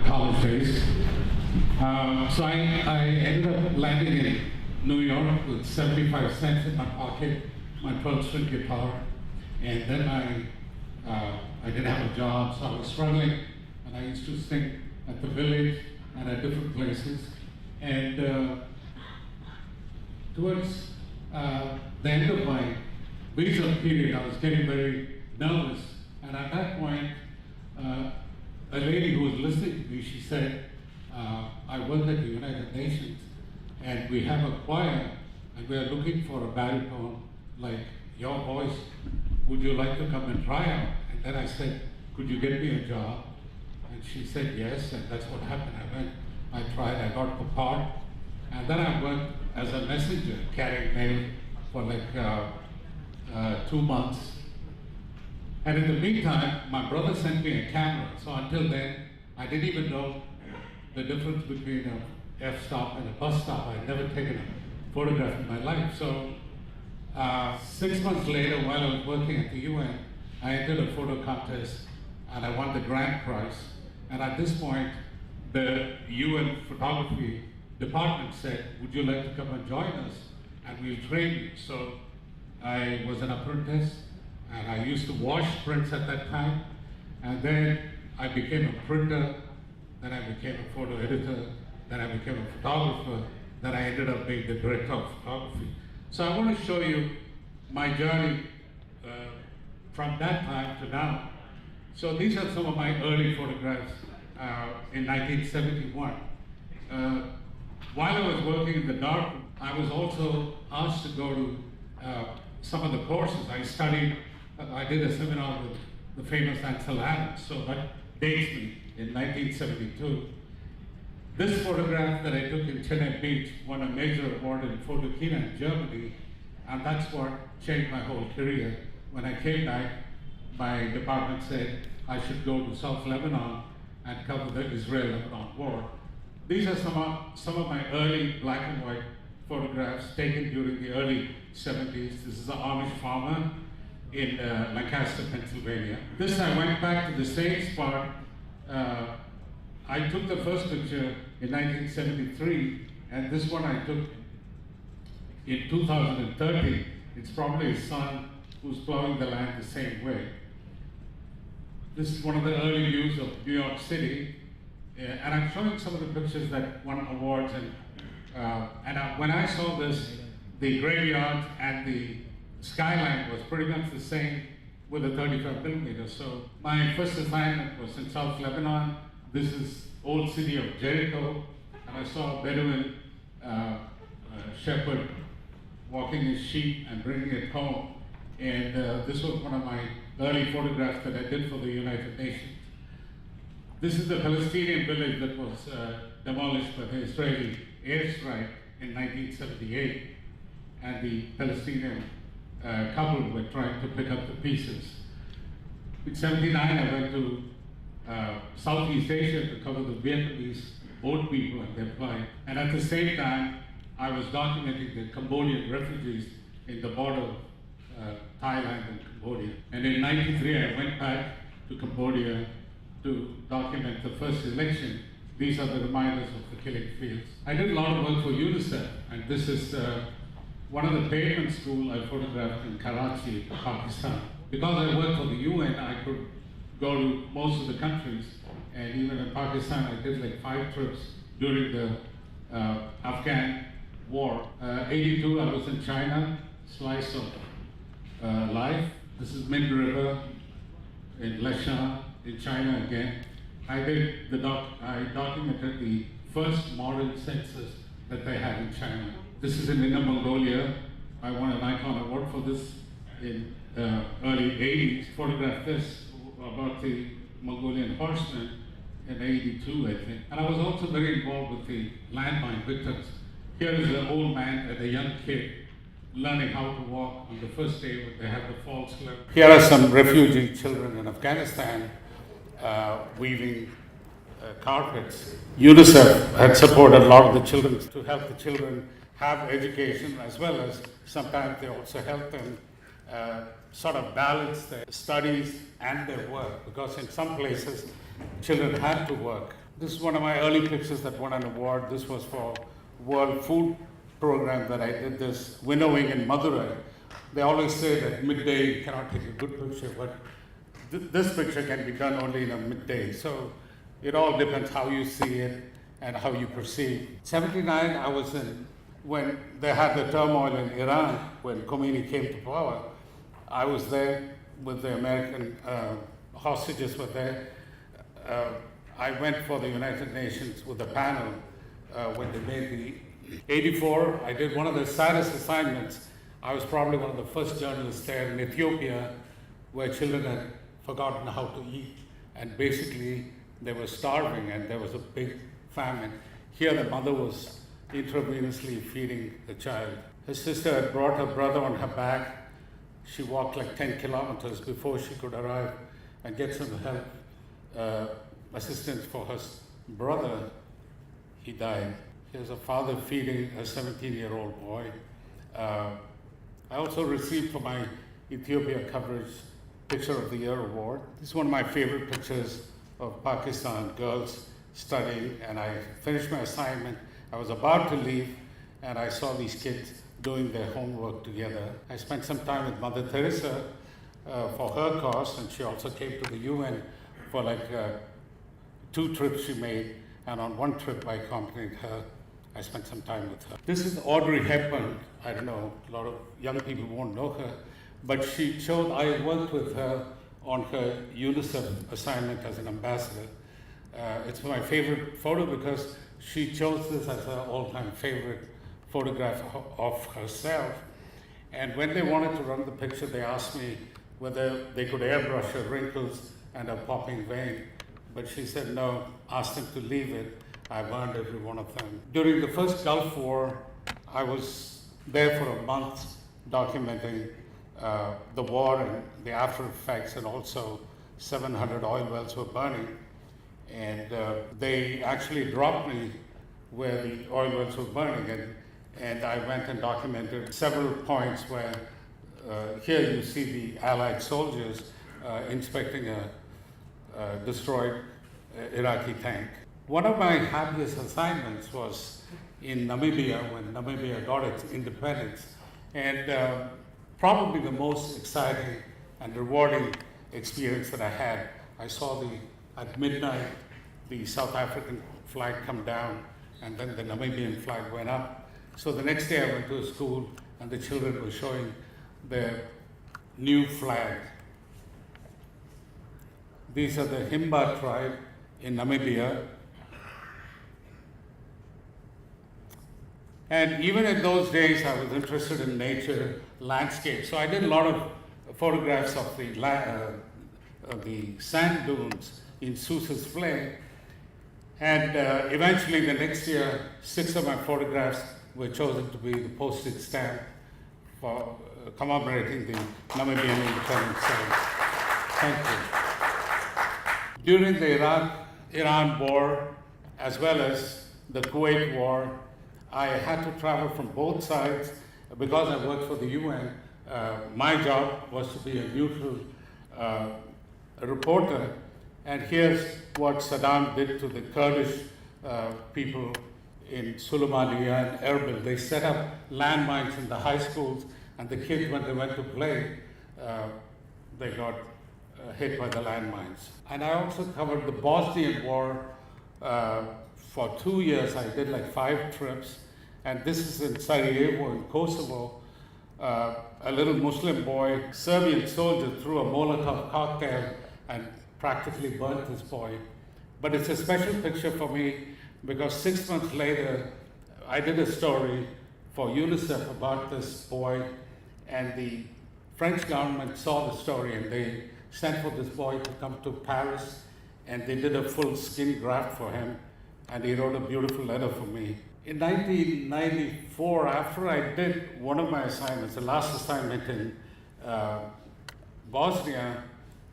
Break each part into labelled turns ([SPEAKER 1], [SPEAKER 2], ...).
[SPEAKER 1] college days. So I ended up landing in New York with 75 cents in my pocket, my 12-string guitar, and then I didn't have a job, so I was struggling, and I used to sing at the village and at different places. And towards the end of my visa period, I was getting very nervous, and at that point, a lady who was listening to me, she said, I work at the United Nations, and we have a choir, and we are looking for a baritone like your voice. Would you like to come and try out? And then I said, could you get me a job? And she said yes, and that's what happened. I went, I tried, I got the part, and then I worked as a messenger carrying mail for like 2 months. And in the meantime, my brother sent me a camera. So until then, I didn't even know the difference between a f-stop and a bus stop. I'd never taken a photograph in my life. So 6 months later, while I was working at the UN, I entered a photo contest and I won the grand prize. And at this point, the UN photography department said, would you like to come and join us? And we'll train you. So I was an apprentice, and I used to wash prints at that time. And then I became a printer, then I became a photo editor, then I became a photographer, then I ended up being the director of photography. So I want to show you my journey from that time to now. So these are some of my early photographs in 1971. While I was working in the darkroom, I was also asked to go to some of the courses. I did a seminar with the famous Ansel Adams, so that dates me in 1972. This photograph that I took in Chennai Beach won a major award in Photokina in Germany, and that's what changed my whole career. When I came back, my department said I should go to South Lebanon and cover the Israel-Lebanon war. These are some of my early black and white photographs taken during the early 70s. This is an Amish farmer in Lancaster, Pennsylvania. This, I went back to the same spot. I took the first picture in 1973, and this one I took in 2013. It's probably his son who's plowing the land the same way. This is one of the early views of New York City, and I'm showing some of the pictures that won awards. When I saw this, the graveyard and the skyline was pretty much the same with a 35 millimeter. So my first assignment was in South Lebanon. This is old city of Jericho, and I saw a Bedouin shepherd walking his sheep and bringing it home. And this was one of my early photographs that I did for the United Nations. This is the Palestinian village that was demolished by the Israeli airstrike in 1978, and the Palestinian couple were trying to pick up the pieces. In 79, I went to Southeast Asia to cover the Vietnamese boat people and their plight. And at the same time, I was documenting the Cambodian refugees in the border of Thailand and Cambodia. And in 93, I went back to Cambodia to document the first election. These are the reminders of the killing fields. I did a lot of work for UNICEF, and this is one of the pavement schools I photographed in Karachi, Pakistan. Because I worked for the UN, I could go to most of the countries, and even in Pakistan, I did like 5 trips during the Afghan war. 82, I was in China, slice of life. This is Mid River in Leshan, in China again. I documented the first modern census that they had in China. This is in Inner Mongolia. I won an Icon Award for this in early 80s. Photographed this about the Mongolian horsemen in 82, I think. And I was also very involved with the landmine victims. Here is an old man and a young kid learning how to walk on the first day when they have the false limb. Here are some refugee children in Afghanistan weaving carpets. UNICEF had supported a lot of the children to help the children have education, as well as sometimes they also help them sort of balance their studies and their work, because in some places children had to work. This is one of my early pictures that won an award. This was for World Food Program that I did this winnowing in Madurai. They always say that midday you cannot take a good picture, but this picture can be done only in a midday. So it all depends how you see it and how you perceive. 79, I was in, when they had the turmoil in Iran, when Khomeini came to power, I was there with the American hostages were there. I went for the United Nations with a panel when they made the 84. I did one of the saddest assignments. I was probably one of the first journalists there in Ethiopia where children had forgotten how to eat, and basically they were starving and there was a big famine. Here the mother was intravenously feeding the child. Her sister had brought her brother on her back. She walked like 10 kilometers before she could arrive and get some help, assistance for her brother. He died. Here's a father feeding a 17-year-old boy. I also received for my Ethiopia coverage Picture of the Year award. This is one of my favorite pictures of Pakistan girls studying, and I finished my assignment. I was about to leave and I saw these kids doing their homework together. I spent some time with Mother Teresa for her cause, and she also came to the UN for like 2 trips she made, and on one trip I accompanied her. I spent some time with her. This is Audrey Hepburn. I don't know, a lot of young people won't know her, but she showed, I worked with her on her UNICEF assignment as an ambassador. It's my favorite photo because she chose this as her all-time favorite photograph of herself. And when they wanted to run the picture, they asked me whether they could airbrush her wrinkles and her popping vein. But she said no, asked them to leave it. I've earned every one of them. During the first Gulf War, I was there for a month documenting the war and the after effects, and also 700 oil wells were burning. And they actually dropped me where the oil wells were burning, and I went and documented several points where here you see the Allied soldiers inspecting a destroyed Iraqi tank. One of my happiest assignments was in Namibia when Namibia got its independence, and probably the most exciting and rewarding experience that I had. I saw at midnight the South African flag come down, and then the Namibian flag went up. So the next day I went to a school and the children were showing their new flag. These are the Himba tribe in Namibia. And even in those days, I was interested in nature, landscape. So I did a lot of photographs of the sand dunes in Seuss's Flay. And eventually, the next year, 6 of my photographs were chosen to be the postage stamp for commemorating the Namibian independence. So, thank you. During the Iran war, as well as the Kuwait war, I had to travel from both sides. Because I worked for the UN, my job was to be a neutral reporter. And here's what Saddam did to the Kurdish people in Suleimania and Erbil. They set up landmines in the high schools, and the kids, when they went to play, they got hit by the landmines. And I also covered the Bosnian War. For 2 years, I did like 5 trips. And this is in Sarajevo, in Kosovo. A little Muslim boy, Serbian soldier, threw a Molotov cocktail and practically burnt this boy. But it's a special picture for me because 6 months later, I did a story for UNICEF about this boy, and the French government saw the story and they sent for this boy to come to Paris, and they did a full skin graft for him, and he wrote a beautiful letter for me. In 1994, after I did one of my assignments, the last assignment in Bosnia,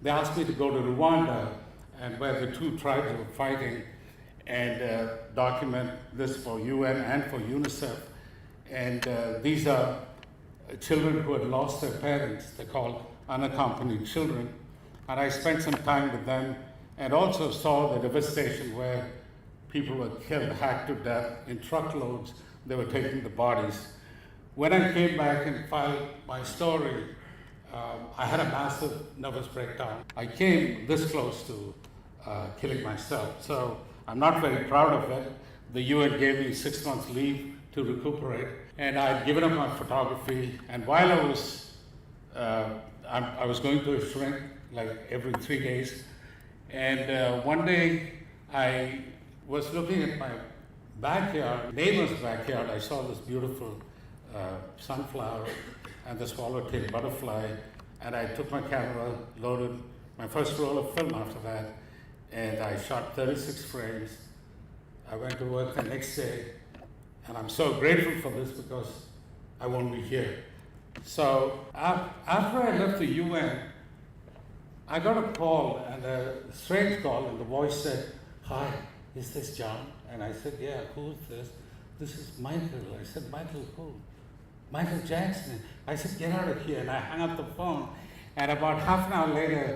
[SPEAKER 1] they asked me to go to Rwanda, and where the 2 tribes were fighting, and document this for UN and for UNICEF. And these are children who had lost their parents. They're called unaccompanied children. And I spent some time with them and also saw the devastation where people were killed, hacked to death in truckloads. They were taking the bodies. When I came back and filed my story, I had a massive nervous breakdown. I came this close to killing myself. So I'm not very proud of it. The UN gave me 6 months leave to recuperate, and I'd given up my photography. And while I was going to a shrink like every 3 days, and one day I was looking at my backyard, neighbor's backyard. I saw this beautiful sunflower and the swallowtail butterfly, and I took my camera, loaded my first roll of film after that, and I shot 36 frames. I went to work the next day, and I'm so grateful for this because I won't be here. So after I left the UN, I got a call, and a strange call, and the voice said, "Hi, is this John?" And I said, "Yeah, who's this?" "This is Michael." I said, "Michael who?" "Michael Jackson." I said, "Get out of here." And I hung up the phone. And about half an hour later,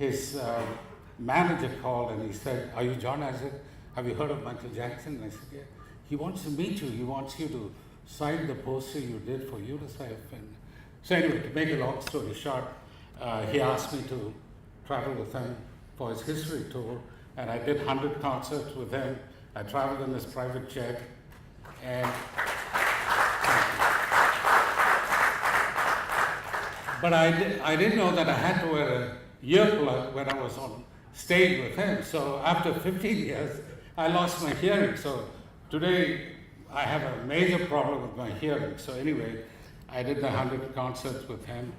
[SPEAKER 1] his manager called and he said, "Are you John?" I said, "Have you heard of Michael Jackson?" And I said, "Yeah." "He wants to meet you. He wants you to sign the poster you did for UNICEF." And so anyway, to make a long story short, he asked me to travel with him for his history tour. And I did 100 concerts with him. I traveled in his private jet. And but I didn't know that I had to wear a earplug when I was on stage with him. So after 15 years, I lost my hearing. So today, I have a major problem with my hearing. So anyway, I did the 100 concerts with him.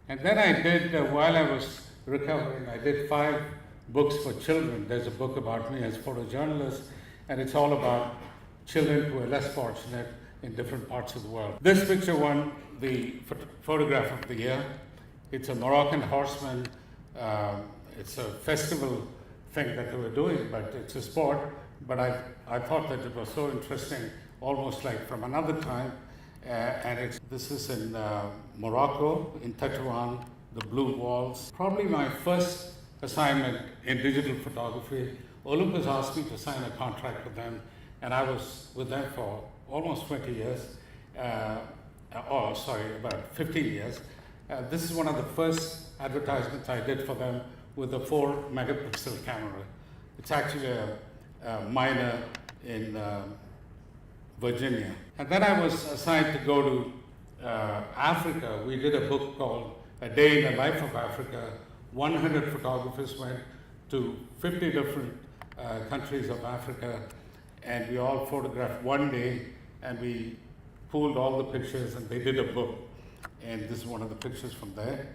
[SPEAKER 1] And then I did, while I was recovering, I did 5 books for children. There's a book about me as a photojournalist, and it's all about children who are less fortunate in different parts of the world. This picture won the photograph of the year. It's a Moroccan horseman. It's a festival thing that they were doing, but it's a sport. But I thought that it was so interesting, almost like from another time. And this is in Morocco, in Tetuan, the Blue Walls. Probably my first assignment in digital photography. Olympus asked me to sign a contract with them, and I was with them for almost 20 years. About 15 years. This is one of the first advertisements I did for them with a 4-megapixel camera. It's actually a minor in Virginia. And then I was assigned to go to Africa. We did a book called A Day in the Life of Africa. 100 photographers went to 50 different countries of Africa, and we all photographed one day, and we pulled all the pictures, and they did a book. And this is one of the pictures from there.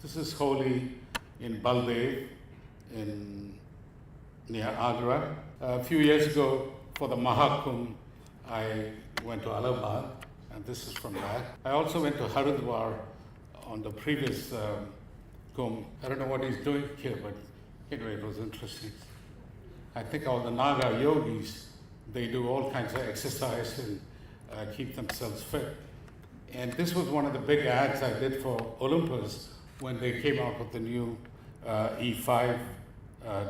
[SPEAKER 1] This is Holi in Baldev, near Agra. A few years ago, for the Mahakumbh, I went to Allahabad, and this is from that. I also went to Haridwar on the previous Kumbh. I don't know what he's doing here, but anyway, it was interesting. I think all the Naga yogis, they do all kinds of exercise and keep themselves fit. And this was one of the big ads I did for Olympus when they came out with the new E5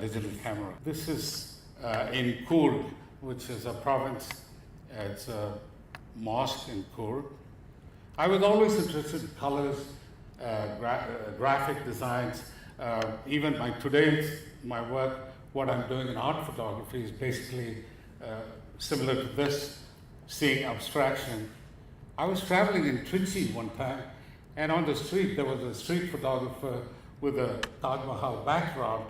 [SPEAKER 1] digital camera. This is in Kurd, which is a province. It's a mosque in Kurd. I was always interested in colors, graphic designs. Even my work, what I'm doing in art photography is basically similar to this, seeing abstraction. I was traveling in Trichy one time, and on the street there was a street photographer with a Taj Mahal backdrop,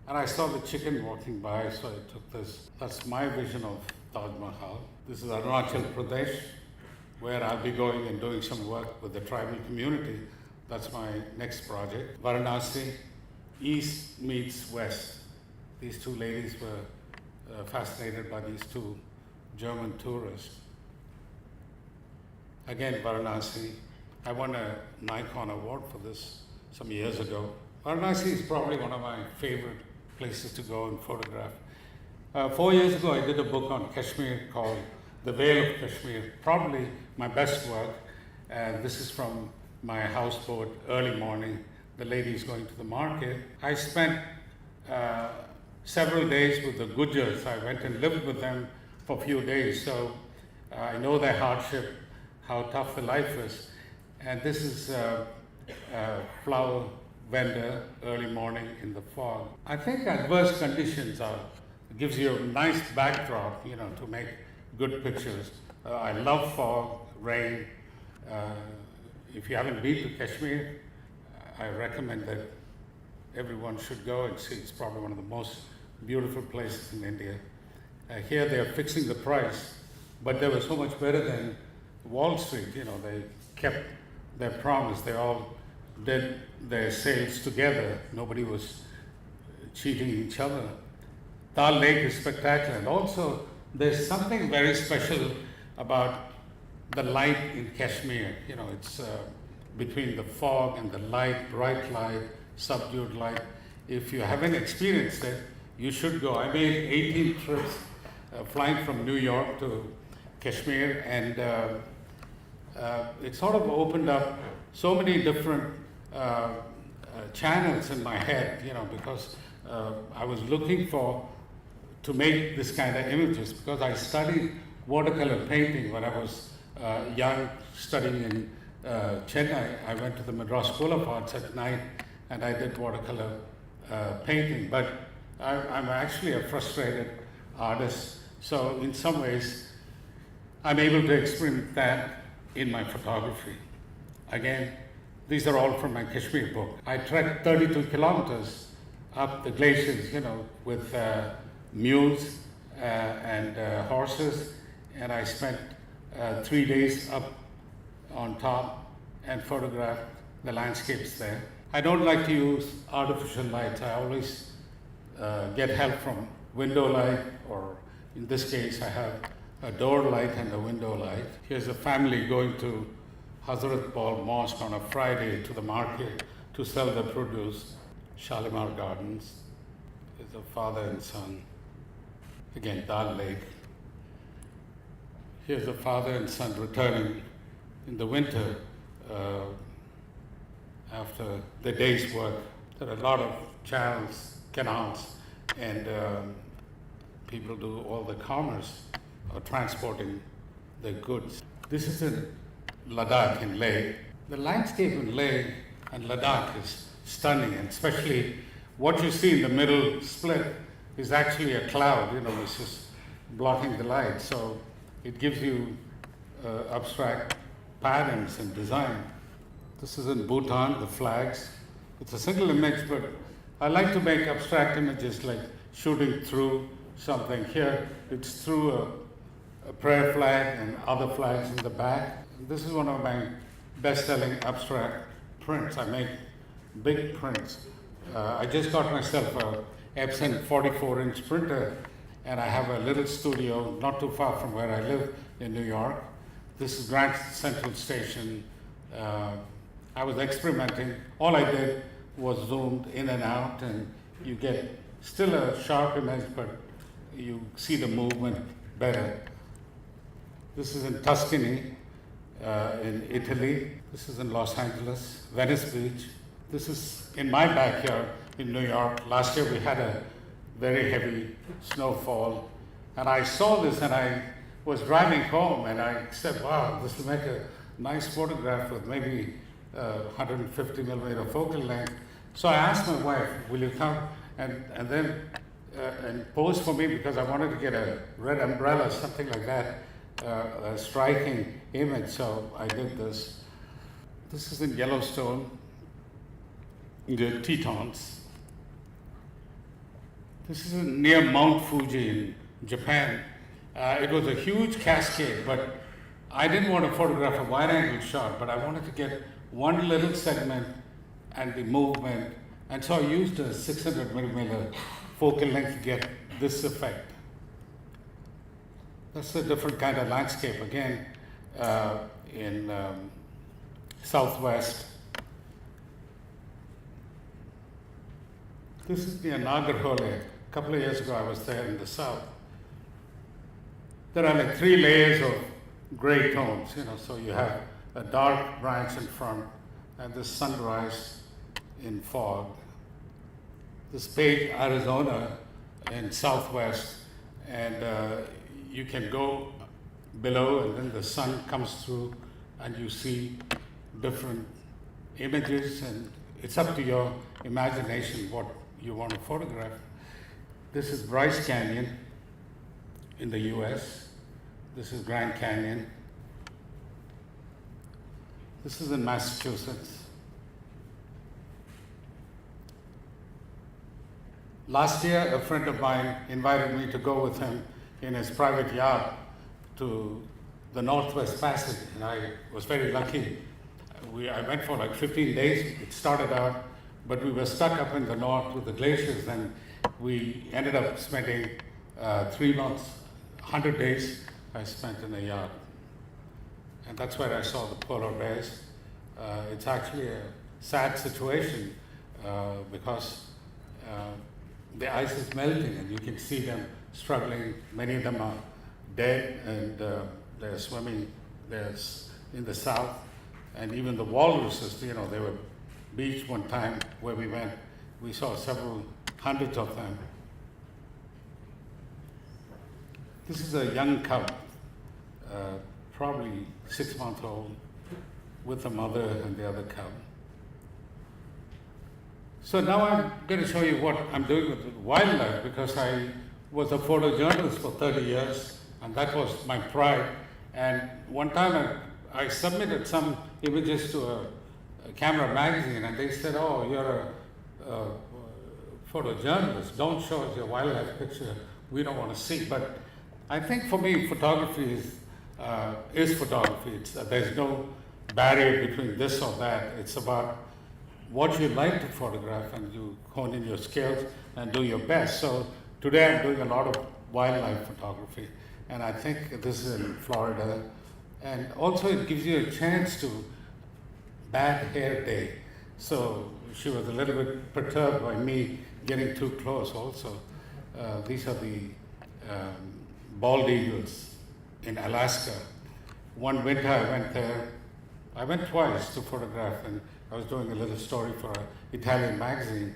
[SPEAKER 1] and I saw the chicken walking by, so I took this. That's my vision of Taj Mahal. This is Arunachal Pradesh, where I'll be going and doing some work with the tribal community. That's my next project. Varanasi, East meets West. These two ladies were fascinated by these two German tourists. Again, Varanasi. I won a Nikon award for this some years ago. Varanasi is probably one of my favorite places to go and photograph. 4 years ago, I did a book on Kashmir called The Veil of Kashmir, probably my best work. And this is from my houseboat, early morning. The lady's going to the market. I spent several days with the Gujars. I went and lived with them for a few days, so I know their hardship, how tough the life is. And this is a flower vendor early morning in the fog. I think adverse conditions gives you a nice backdrop, to make good pictures. I love fog, rain. If you haven't been to Kashmir, I recommend that everyone should go and see. It's probably one of the most beautiful places in India. Here they are fixing the price, but they were so much better than Wall Street. They kept their promise. They all did their sales together. Nobody was cheating each other. Dal Lake is spectacular. And also, there's something very special about the light in Kashmir. It's between the fog and the light, bright light, subdued light. If you haven't experienced it, you should go. I made 18 trips flying from New York to Kashmir, and it sort of opened up so many different channels in my head, because I was looking to make this kind of images, because I studied watercolor painting when I was young, studying in Chennai. I went to the Madras School of Arts at night and I did watercolor painting, but I'm actually a frustrated artist, so in some ways I'm able to experiment that in my photography. Again, these are all from my Kashmir book. I trekked 32 kilometers up the glaciers, with mules and horses, and I spent 3 days up on top and photographed the landscapes there. I don't like to use artificial lights. I always get help from window light, or in this case I have a door light and a window light. Here's a family going to Hazrat Paul Mosque on a Friday to the market to sell their produce. Shalimar Gardens. There's a father and son. Again, Dal Lake. Here's a father and son returning in the winter after the day's work. There are a lot of channels, canals, and people do all the commerce of transporting their goods. This is in Ladakh in Leh. The landscape in Leh and Ladakh is stunning, and especially what you see in the middle split is actually a cloud, which is blocking the light. So it gives you abstract patterns and design. This is in Bhutan, the flags. It's a single image, but I like to make abstract images, like shooting through something. Here, it's through a prayer flag and other flags in the back. This is one of my best-selling abstract prints. I make big prints. I just got myself a Epson 44-inch printer, and I have a little studio not too far from where I live in New York. This is Grand Central Station. I was experimenting. All I did was zoomed in and out, and you get still a sharp image, but you see the movement better. This is in Tuscany, in Italy. This is in Los Angeles, Venice Beach. This is in my backyard in New York. Last year we had a very heavy snowfall, and I saw this and I was driving home and I said, wow, this will make a nice photograph with maybe 150 millimeter focal length. So I asked my wife, will you come and then and pose for me, because I wanted to get a red umbrella, something like that, a striking image. So I did this. This is in Yellowstone, the Tetons. This is near Mount Fuji in Japan. It was a huge cascade, but I didn't want to photograph a wide-angle shot, but I wanted to get one little segment and the movement, and so I used a 600 millimeter focal length to get this effect. That's a different kind of landscape, again, in Southwest. This is near Nagarhole. A couple of years ago I was there in the south. There are like 3 layers of gray tones, so you have a dark branch in front and the sunrise in fog. This page, Arizona, in southwest, and you can go below, and then the sun comes through, and you see different images, and it's up to your imagination what you want to photograph. This is Bryce Canyon in the US. This is Grand Canyon. This is in Massachusetts. Last year, a friend of mine invited me to go with him in his private yacht to the Northwest Passage, and I was very lucky. I went for like 15 days. It started out, but we were stuck up in the north with the glaciers, and we ended up spending 3 months, 100 days I spent in a yacht. And that's where I saw the polar bears. It's actually a sad situation because the ice is melting and you can see them struggling. Many of them are dead, and they're swimming in the south. And even the walruses, they were beached one time where we went. We saw several hundreds of them. This is a young cub, probably 6 months old, with the mother and the other cub. So now I'm going to show you what I'm doing with wildlife, because I was a photojournalist for 30 years, and that was my pride. And one time I submitted some images to a camera magazine, and they said, "Oh, you're a photojournalist. Don't show us your wildlife picture. We don't want to see." But I think for me, photography is photography. There's no barrier between this or that. It's about what you like to photograph, and you hone in your skills and do your best. So today I'm doing a lot of wildlife photography, and I think this is in Florida. And also it gives you a chance to bad hair day. So she was a little bit perturbed by me getting too close also. These are the bald eagles in Alaska. One winter I went there. I went twice to photograph, and I was doing a little story for an Italian magazine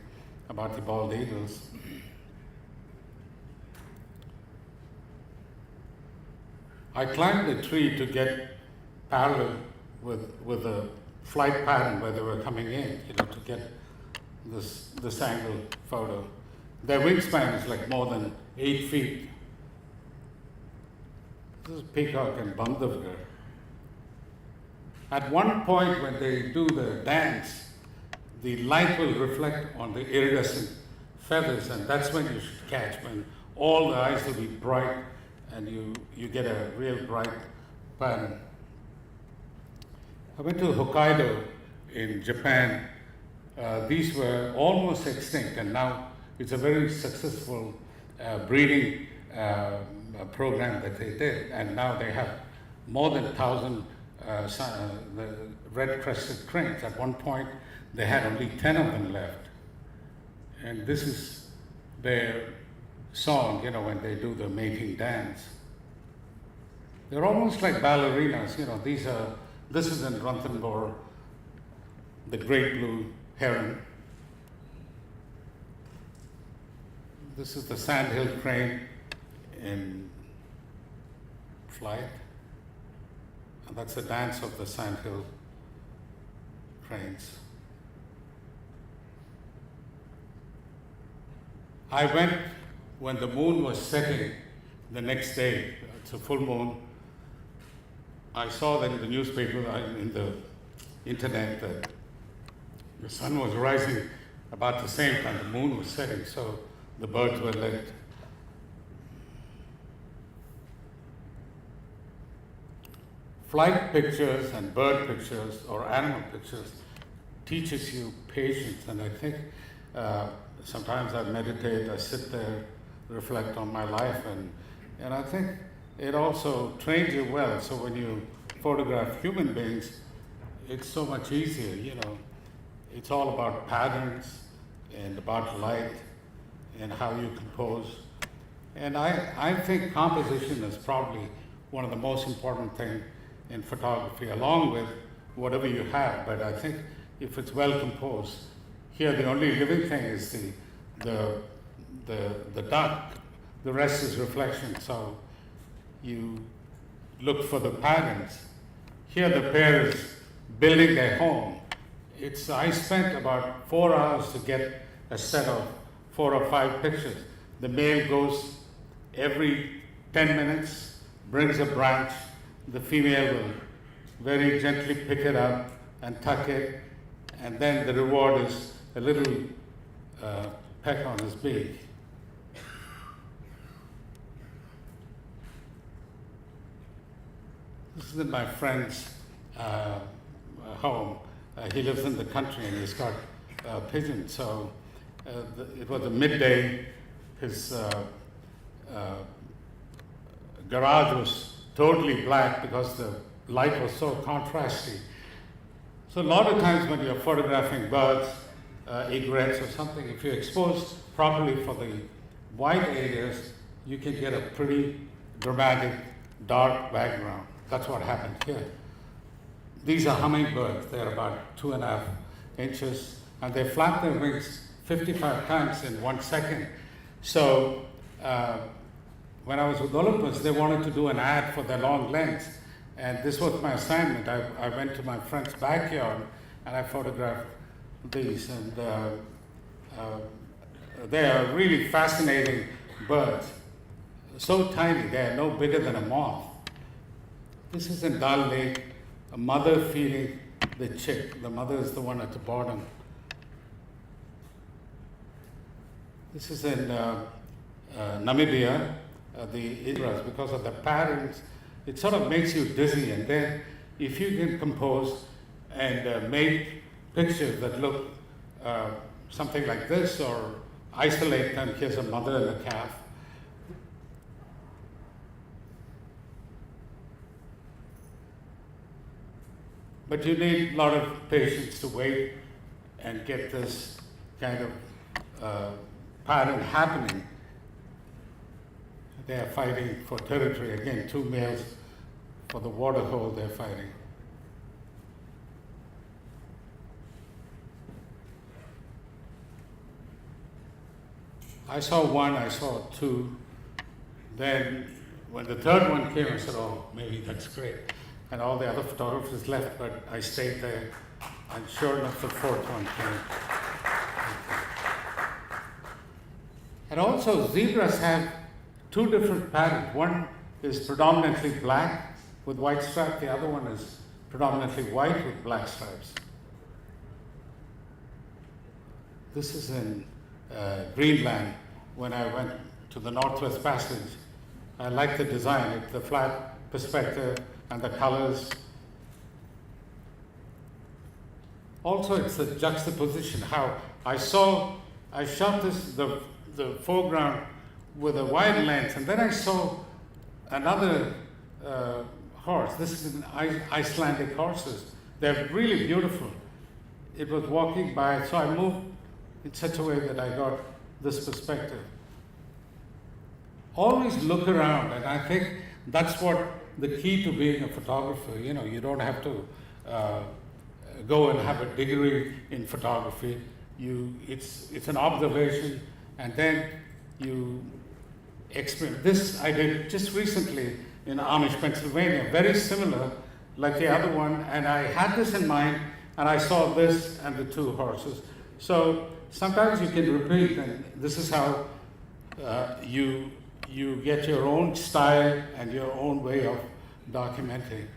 [SPEAKER 1] about the bald eagles. I climbed the tree to get parallel with the flight pattern where they were coming in, to get this angle photo. Their wingspan is like more than 8 feet. This is peacock and bandhavgar. At one point when they do the dance, the light will reflect on the iridescent feathers, and that's when you should catch, when all the eyes will be bright and you get a real bright pattern. I went to Hokkaido in Japan. These were almost extinct, and now it's a very successful breeding program that they did, and now they have more than 1,000 the red-crested cranes. At one point, they had only 10 of them left. And this is their song, when they do the mating dance. They're almost like ballerinas. This is in Ranthambore, the great blue heron. This is the sandhill crane in flight. And that's the dance of the sandhill cranes. I went when the moon was setting the next day. It's a full moon. I saw that in the newspaper, in the internet, that the sun was rising about the same time the moon was setting, so the birds were lit. Flight pictures and bird pictures or animal pictures teaches you patience, and I think sometimes I meditate, I sit there, reflect on my life, and I think it also trains you well. So when you photograph human beings, it's so much easier, It's all about patterns and about light and how you compose. And I think composition is probably one of the most important things in photography, along with whatever you have. But I think if it's well composed, here the only living thing is the the dark, the rest is reflection. So you look for the patterns. Here the pair is building their home. I spent about 4 hours to get a set of 4 or 5 pictures. The male goes every 10 minutes, brings a branch. The female will very gently pick it up and tuck it, and then the reward is a little peck on his beak. This is in my friend's home. He lives in the country and he's got pigeons. So it was a midday. His garage was totally black because the light was so contrasty. So a lot of times when you're photographing birds, egrets or something, if you expose properly for the white areas, you can get a pretty dramatic dark background. That's what happened here. These are hummingbirds. They're about 2.5 inches, and they flap their wings 55 times in 1 second. So when I was with Olympus, they wanted to do an ad for their long legs, and this was my assignment. I went to my friend's backyard and I photographed these, and they are really fascinating birds. So tiny, they are no bigger than a moth. This is in Dal Lake, a mother feeding the chick. The mother is the one at the bottom. This is in Namibia, the Idras, because of the patterns, it sort of makes you dizzy. And then if you can compose and make pictures that look something like this, or isolate them, here's a mother and a calf. But you need a lot of patience to wait and get this kind of pattern happening. They are fighting for territory. Again, 2 males for the water hole they're fighting. I saw 1, I saw 2. Then when the 3rd one came, I said, oh, maybe that's great. And all the other photographers left, but I stayed there. And sure enough, the 4th one came. And also, zebras have 2 different patterns. One is predominantly black with white stripes. The other one is predominantly white with black stripes. This is in Greenland when I went to the Northwest Passage. I like the design, the flat perspective and the colors. Also, it's the juxtaposition, how I shot the foreground with a wide lens, and then I saw another horse. This is an Icelandic horses. They're really beautiful. It was walking by, so I moved in such a way that I got this perspective. Always look around, and I think that's what the key to being a photographer. You know, you don't have to go and have a degree in photography. It's an observation, and then you experiment. This I did just recently in Amish, Pennsylvania, very similar like the other one, and I had this in mind, and I saw this and the 2 horses. So sometimes you can repeat, and this is how you get your own style and your own way of documenting.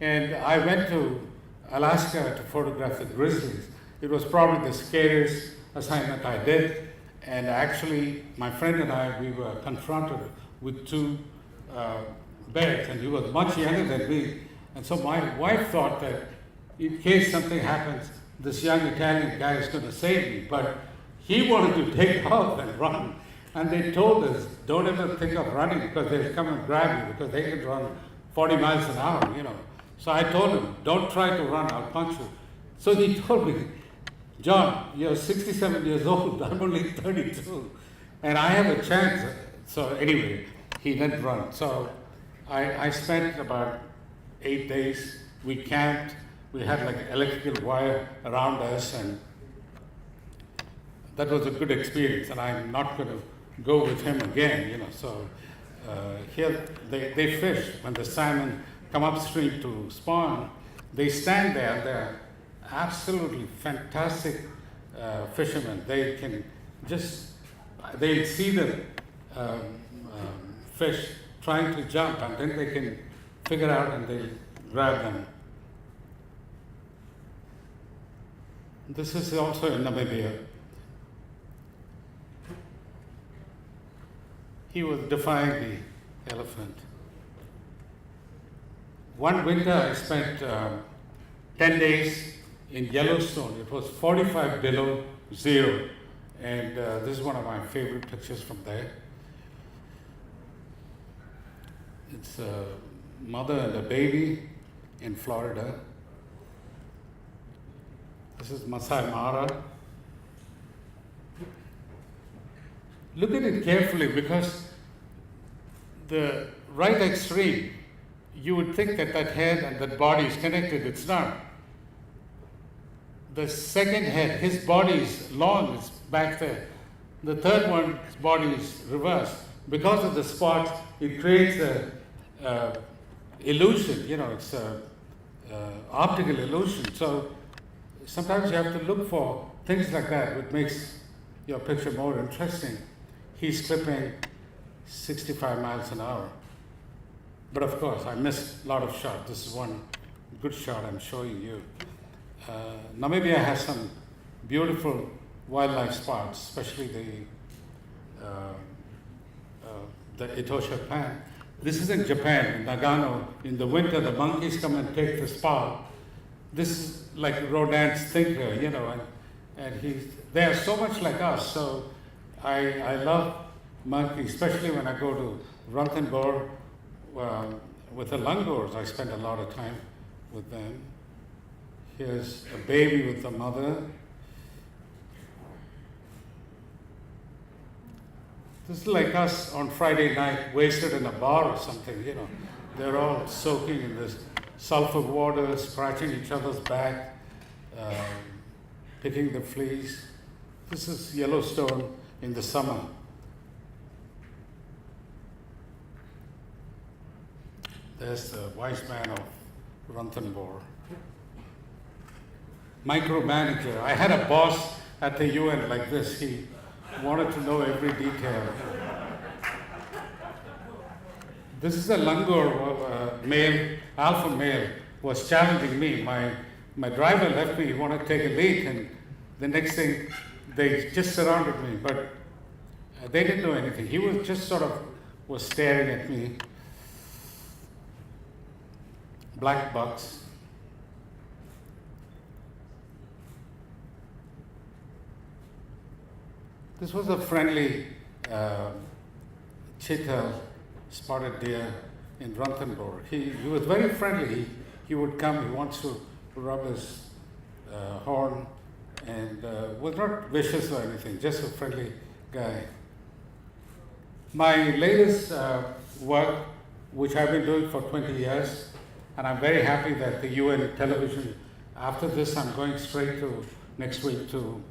[SPEAKER 1] And I went to Alaska to photograph the grizzlies. It was probably the scariest assignment I did. And actually, my friend and I, we were confronted with 2 bears, and he was much younger than me. And so my wife thought that in case something happens, this young Italian guy is going to save me. But he wanted to take off and run. And they told us, don't ever think of running because they'll come and grab you because they can run 40 miles an hour, you know. So I told him, don't try to run, I'll punch you. So he told me, John, you're 67 years old, I'm only 32, and I have a chance. So anyway, he didn't run. So I spent about 8 days. We camped. We had like electrical wire around us, and that was a good experience, and I'm not going to go with him again, So here they fish. When the salmon come upstream to spawn, they stand there and they're absolutely fantastic fishermen. They can they see the fish trying to jump, and then they can figure out and they grab them. This is also in Namibia. He was defying the elephant. One winter I spent 10 days in Yellowstone. It was 45 below zero, and this is one of my favorite pictures from there. It's a mother and a baby in Florida. This is Masai Mara. Look at it carefully, because the right extreme, you would think that head and that body is connected. It's not. The second head, his body is long, it's back there. The third one, his body is reversed. Because of the spots, it creates a illusion, it's a optical illusion. So sometimes you have to look for things like that, which makes your picture more interesting. He's clipping 65 miles an hour. But of course, I missed a lot of shots. This is one good shot I'm showing you. Namibia has some beautiful wildlife spots, especially the Etosha Pan. This is in Japan, in Nagano. In the winter, the monkeys come and take the spot. This is like Rodin's thinker, and they are so much like us. So I love monkeys, especially when I go to Ranthambore with the langurs. I spend a lot of time with them. Here's a baby with the mother. This is like us on Friday night, wasted in a bar or something, They're all soaking in this sulfur water, scratching each other's back, picking the fleas. This is Yellowstone in the summer. There's the wise man of Ranthambore. Micromanager. I had a boss at the UN like this. He wanted to know every detail. This is a langur, male, alpha male, was challenging me. My driver left me, he wanted to take a leak, and the next thing, they just surrounded me, but they didn't do anything. He was just was staring at me. Black bucks. This was a friendly cheetah spotted deer in Ranthambore. He was very friendly. He would come, he wants to rub his horn, and was not vicious or anything, just a friendly guy. My latest work, which I've been doing for 20 years, and I'm very happy that the UN television, after this I'm going straight to next week to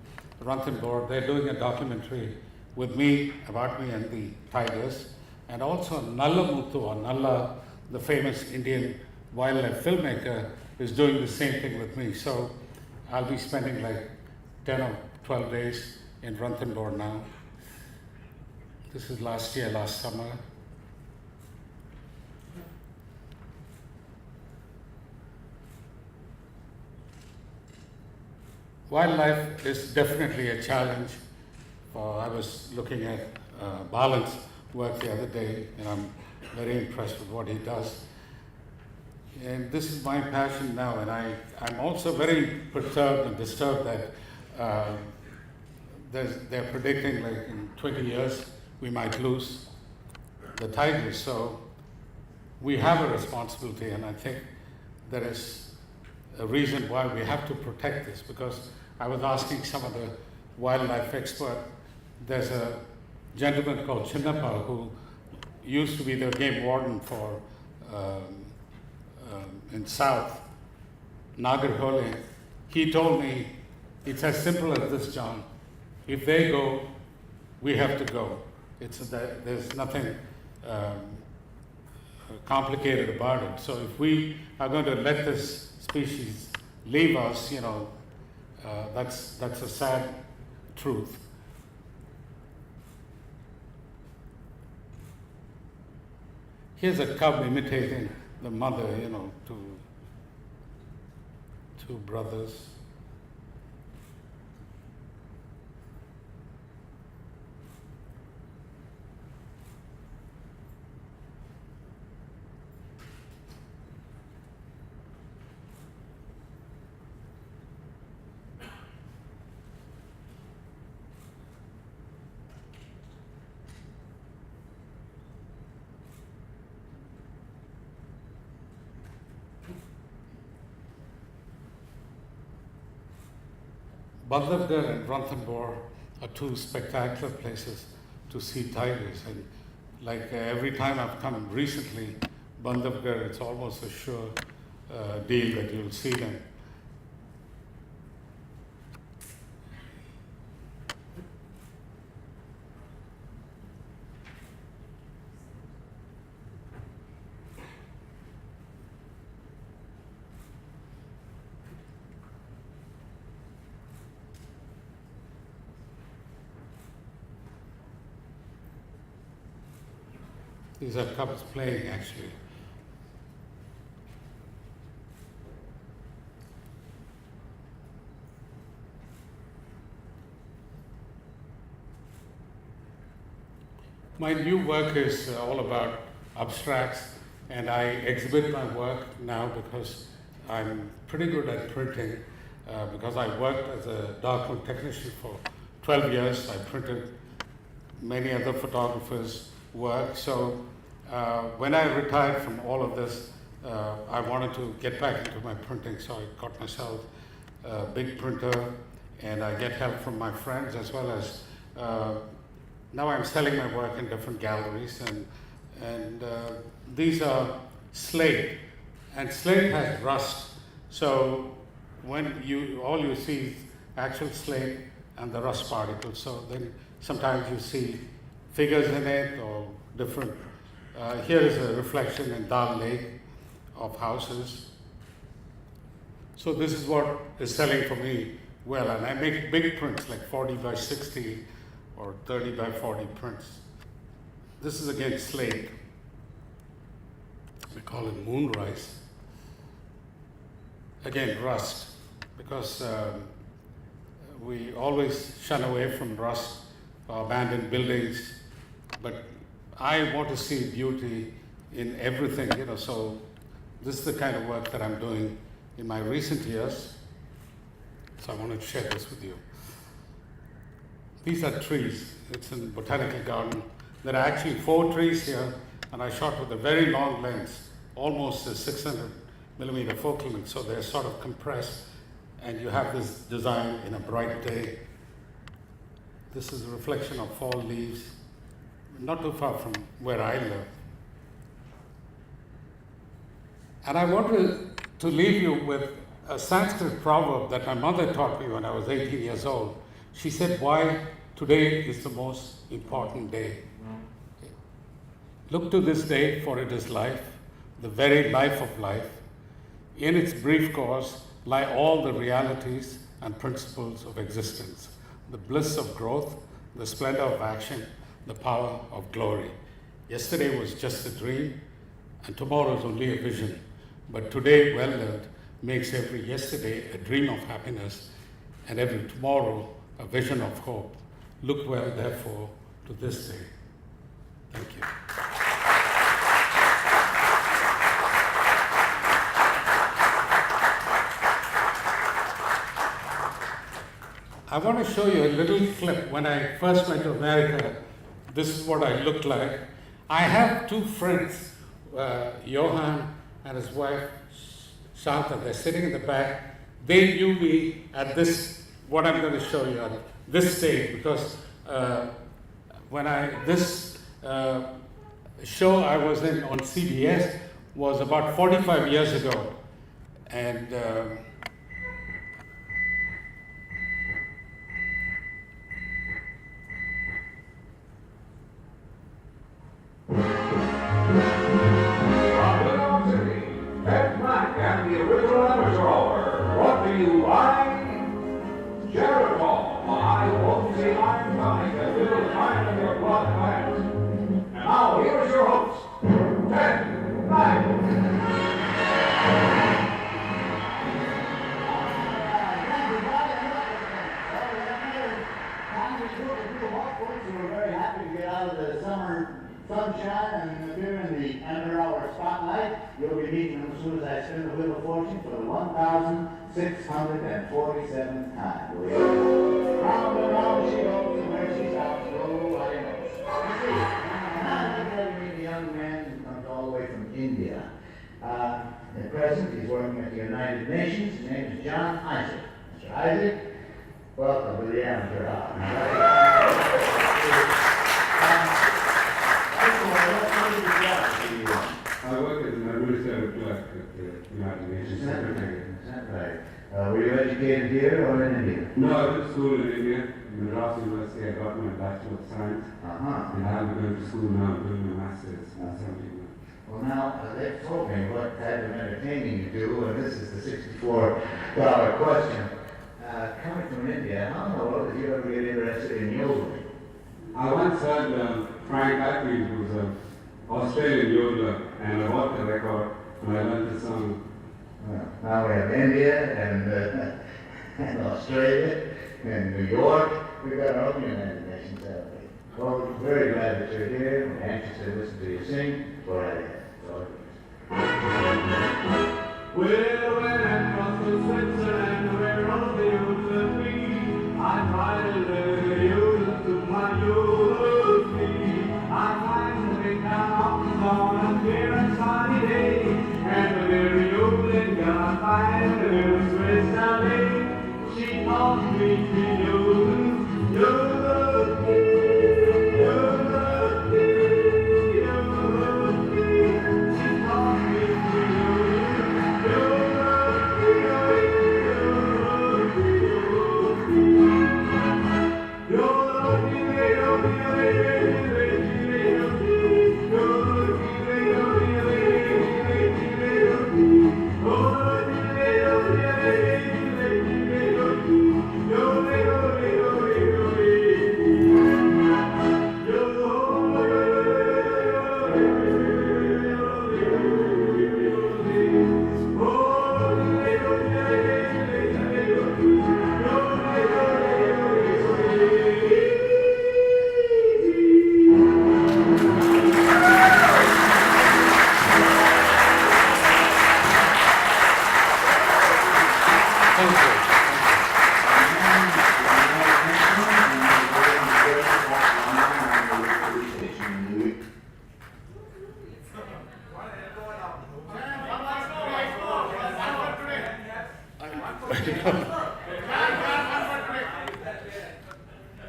[SPEAKER 1] Ranthambore. They're doing a documentary with me, about me and the tigers, and also Nalla Muthu, or Nalla, the famous Indian wildlife filmmaker, is doing the same thing with me. So I'll be spending like 10 or 12 days in Ranthambore now. This is last summer. Wildlife is definitely a challenge. I was looking at Balan's work the other day, and I'm very impressed with what he does. And this is my passion now, and I'm also very perturbed and disturbed that they're predicting like in 20 years we might lose the tigers. So we have a responsibility, and I think there is a reason why we have to protect this, because I was asking some of the wildlife experts. There's a gentleman called Chinnappa who used to be the game warden for in South, Nagarhole. He told me, it's as simple as this, John. If they go, we have to go. There's nothing complicated about it. So if we are going to let this species leave us, that's a sad truth. Here's a cub imitating the mother, two brothers. Bandhavgarh and Ranthambore are two spectacular places to see tigers, and every time I've come recently, Bandhavgarh, it's almost a sure deal that you'll see them. These are cubs playing, actually. My new work is all about abstracts, and I exhibit my work now because I'm pretty good at printing, because I worked as a darkroom technician for 12 years. I printed many other photographers' work. So when I retired from all of this, I wanted to get back into my printing, so I got myself a big printer, and I get help from my friends, as well as now I'm selling my work in different galleries, and these are slate, and slate has rust. So when all you see is actual slate and the rust particles. So then sometimes you see figures in it or different. Here is a reflection in Dal Lake of houses. So this is what is selling for me well, and I make big prints like 40 by 60 or 30 by 40 prints. This is again slate. We call it moonrise. Again, rust, because we always shun away from rust, abandoned buildings, but I want to see beauty in everything, so this is the kind of work that I'm doing in my recent years. So I want to share this with you. These are trees. It's in botanical garden. There are actually 4 trees here, and I shot with a very long lens, almost a 600 millimeter focal length, so they're sort of compressed, and you have this design in a bright day. This is a reflection of fall leaves, not too far from where I live. And I want to leave you with a Sanskrit proverb that my mother taught me when I was 18 years old. She said, "Why today is the most important day. Look to this day, for it is life, the very life of life. In its brief course lie all the realities and principles of existence, the bliss of growth, the splendor of action, the power of glory. Yesterday was just a dream, and tomorrow is only a vision. But today, well lived, makes every yesterday a dream of happiness, and every tomorrow a vision of hope. Look well, therefore, to this day." Thank you. I want to show you a little clip. When I first went to America, this is what I looked like. I have 2 friends, Johan and his wife, Shanta. They're sitting in the back. They knew me at this, what I'm going to show you, at this stage, because this show I was in on CBS was about 45 years ago. And
[SPEAKER 2] the time of your blood plans. And now, here's your host, 10, 9.
[SPEAKER 3] We're very happy to get out of the summer sunshine and appear in the amateur hour spotlight. You'll be meeting them as soon as I spin the wheel of fortune for the 1,647th time. Round and round she goes, and where she stops, nobody knows. Now I'd like to meet a young man who comes all the way from India. At present, he's working at the United Nations. His name is John Isaac. Mr. Isaac, welcome to the amateur hour.
[SPEAKER 4] I work as an administrative clerk at the United Nations Secretariat.
[SPEAKER 3] Is that right? Were you educated here or in India?
[SPEAKER 4] No, I went to school in India. In Madras University, I got my Bachelor of Science. And I'm going to school now, doing my Master's in something.
[SPEAKER 3] Well, now, they've told me what type of entertaining you do, and this is the $64 question. Coming from India, how in the world did you ever get interested in yodeling?
[SPEAKER 4] I once heard Frank Atkins, who's an Australian yodeler, and I bought the record and I learned the song.
[SPEAKER 3] Well, now we have India and Australia and New York. We've got our own United Nations, haven't we? Well, we're very glad that you're here. We're anxious to listen to you sing. Go right ahead. It's all yours.
[SPEAKER 2] Well, when I cross to Switzerland, where all the yodels meet, I try to learn the yodel to my yodel feet. I find the big down on a clear and sunny day, and the very yodeling girl I find a little Swiss chalet. She taught me to yodel, yodel, yodel, yodel. She taught me to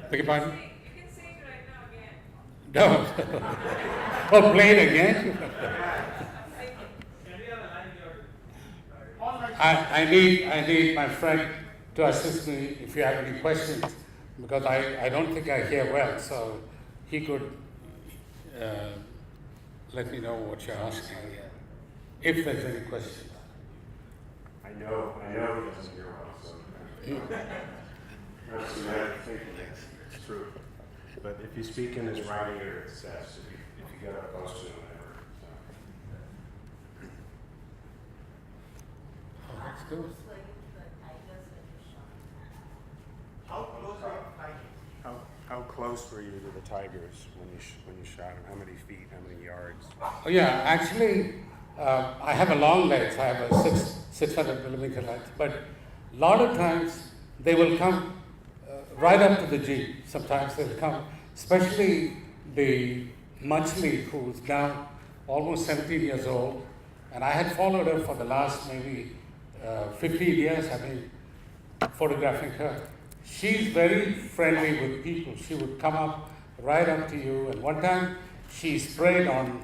[SPEAKER 1] Beg your pardon?
[SPEAKER 5] You can sing it right now again.
[SPEAKER 1] No. Oh, play it again? I need my friend to assist me if you have any questions, because I don't think I hear well, so he could let me know what you're asking, if there's any questions.
[SPEAKER 6] I know he doesn't hear well, so that's the matter of thinking. It's true. But if you speak in his right ear, it's best. If you get up close to him, whatever.
[SPEAKER 1] Oh, that's good.
[SPEAKER 6] How close were you to the tigers when you shot him? How many feet? How many yards?
[SPEAKER 1] Oh yeah, actually, I have a long lens. I have a 600 millimeter lens, but a lot of times they will come right up to the jeep. Sometimes they'll come, especially the Machli, who's now almost 17 years old, and I had followed her for the last maybe 15 years. I've been photographing her. She's very friendly with people. She would come up right up to you, and one time she sprayed on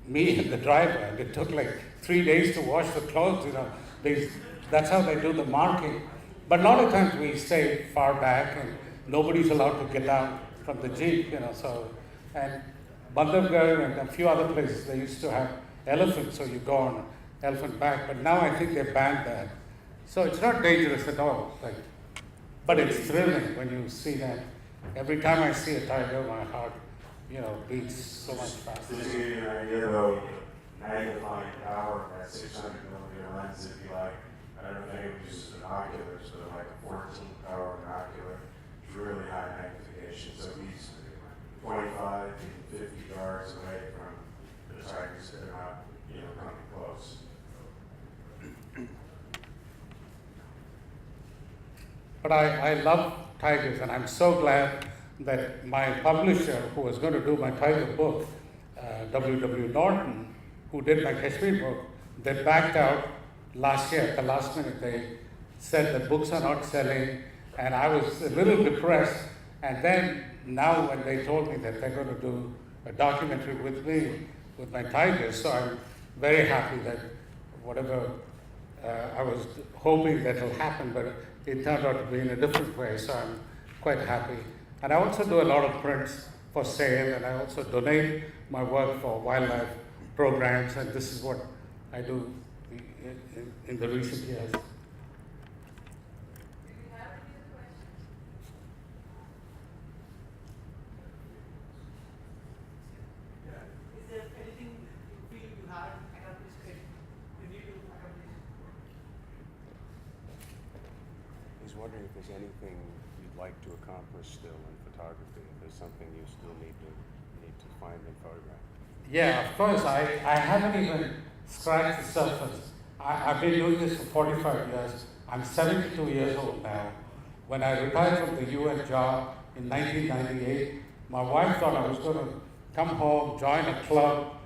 [SPEAKER 1] me and the driver, and it took like 3 days to wash the clothes. That's how they do the marking. But a lot of times we stay far back, and nobody's allowed to get down from the jeep. So, and Bandhavgarh and a few other places, they used to have elephants, so you go on elephant back. But now I think they banned that. So it's not dangerous at all. But it's thrilling when you see that. every time I see a tiger, my heart, beats so much
[SPEAKER 6] Just
[SPEAKER 1] faster.
[SPEAKER 6] to give you an idea though, magnifying power of that 600 millimeter lens, if you like, I don't know if anyone uses binoculars, but like a 14 power binocular, it's really high magnification. So he's 25 to 50 yards away from the tigers that are not, coming close.
[SPEAKER 1] But I love tigers, and I'm so glad that my publisher, who was going to do my tiger book, W. Norton, who did my Kashmir book, they backed out last year. At the last minute, they said that books are not selling, and I was a little depressed. And then now when they told me that they're going to do a documentary with me, with my tigers, so I'm very happy that whatever I was hoping that will happen, but it turned out to be in a different way, so I'm quite happy. And I also do a lot of prints for sale, and I also donate my work for wildlife programs, and this is what I do in the recent years.
[SPEAKER 5] Do you have any other questions?
[SPEAKER 7] Is there anything you feel you have accomplished that you need to accomplish?
[SPEAKER 6] He's wondering if there's anything you'd like to accomplish still in photography, if there's something you still need to find and photograph.
[SPEAKER 1] Yeah, of course, I haven't even scratched the surface. I've been doing this for 45 years. I'm 72 years old now. When I retired from the UN job in 1998, my wife thought I was going to come home, join a club,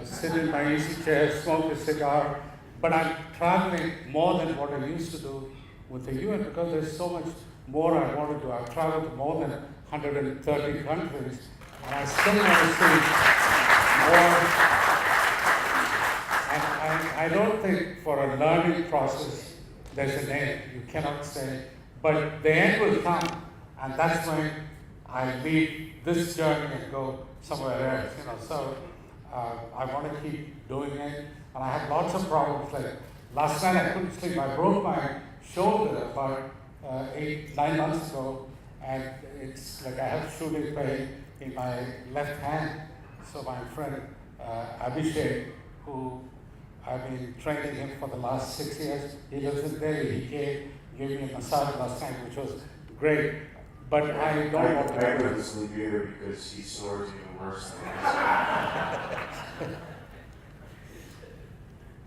[SPEAKER 1] sit in my easy chair, smoke a cigar, but I'm traveling more than what I used to do with the UN because there's so much more I want to do. I've traveled to more than 130 countries, and I still want to see more. And I don't think for a learning process there's an end. You cannot say, but the end will come, and that's when I leave this journey and go somewhere else. So I want to keep doing it, and I have lots of problems. Like last night I couldn't sleep. I broke my shoulder about 8-9 months ago, and it's like I have shooting pain in my left hand. So my friend Abhishek, who I've been training him for the last 6 years, he lives in Delhi. He came, gave me a massage last night, which was great. But I don't want to.
[SPEAKER 6] I couldn't sleep either because he snores even worse than me.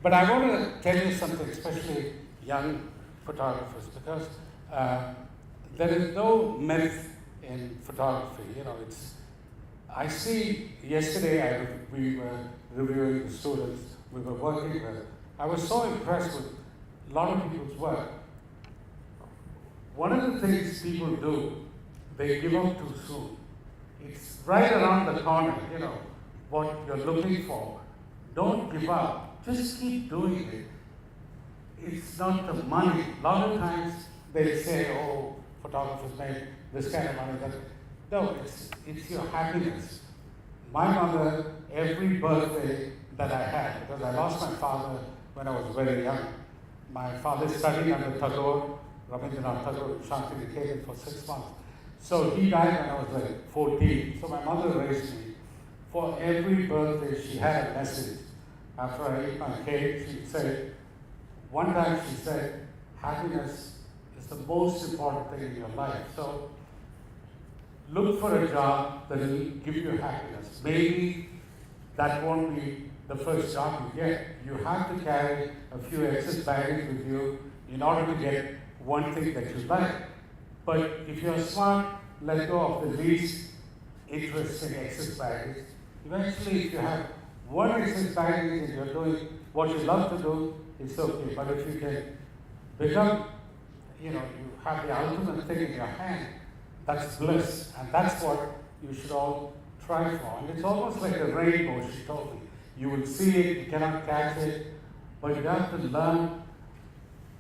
[SPEAKER 1] But I want to tell you something, especially young photographers, because there is no myth in photography. I see yesterday we were reviewing the students we were working with. I was so impressed with a lot of people's work. One of the things people do, they give up too soon. It's right around the corner, what you're looking for. Don't give up. Just keep doing it. It's not the money. A lot of times they say, oh, photographers make this kind of money. No, it's your happiness. My mother, every birthday that I had, because I lost my father when I was very young. My father studied under Tagore, Rabindranath Tagore, Shantiniketan for 6 months. So he died when I was like 14. So my mother raised me. For every birthday, she had a message. After I ate my cake, she'd say, one time she said, happiness is the most important thing in your life. So look for a job that will give you happiness. Maybe that won't be the first job you get. You have to carry a few excess baggage with you in order to get one thing that you like. But if you're smart, let go of the least interesting excess baggage. Eventually, if you have one excess baggage and you're doing what you love to do, it's okay. But if you can become, you have the ultimate thing in your hand, that's bliss. And that's what you should all try for. And it's almost like a rainbow, she told me. You will see it, you cannot catch it, but you have to learn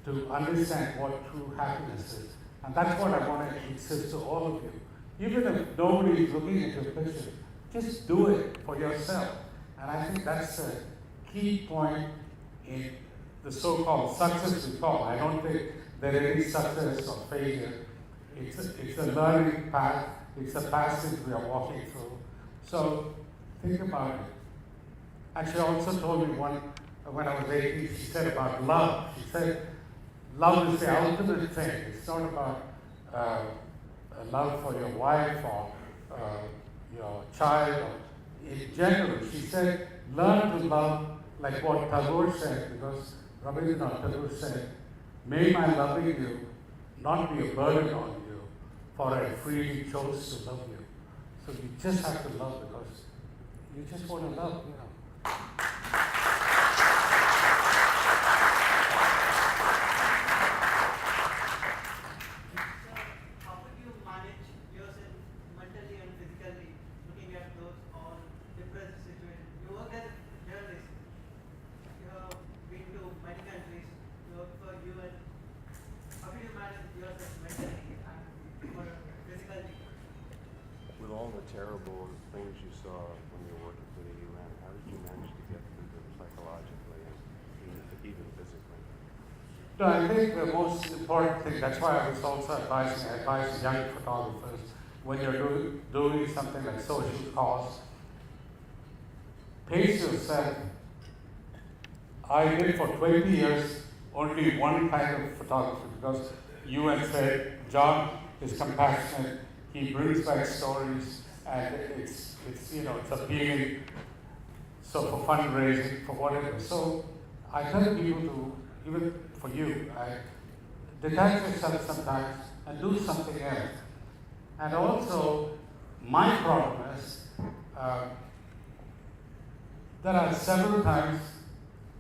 [SPEAKER 1] to understand what true happiness is. And that's what I want to insist to all of you. Even if nobody is looking at your picture, just do it for yourself. And I think that's a key point in the so-called success we call. I don't think there is any success or failure. It's a learning path, It's a passage we are walking through. So think about it. And she also told me when I was 18, she said about love. She said, love is the ultimate thing. It's not about love for your wife or your child. Or in general, she said, learn to love like what Tagore said, because Rabindranath Tagore said, may my loving you not be a burden on you, for I freely chose to love you. So you just have to love because you just want to love, you know.
[SPEAKER 7] How would you manage yourself mentally and physically looking at those all depressed situations? You work as a journalist. You have been to many countries. You work for UN. How do you manage yourself mentally and physically?
[SPEAKER 8] With all the terrible things you saw when you were working for the UN, how did you manage to get through them psychologically and even physically?
[SPEAKER 1] No, I think the most important thing, that's why I was also advising young photographers, when you're doing something like social cause, pace yourself. I did for 20 years only one kind of photography because UN said, John is compassionate, he brings back stories, and it's appealing. So for fundraising, for whatever. So I tell people to, even for you, detach yourself sometimes and do something else. And also, my problem is, there are several times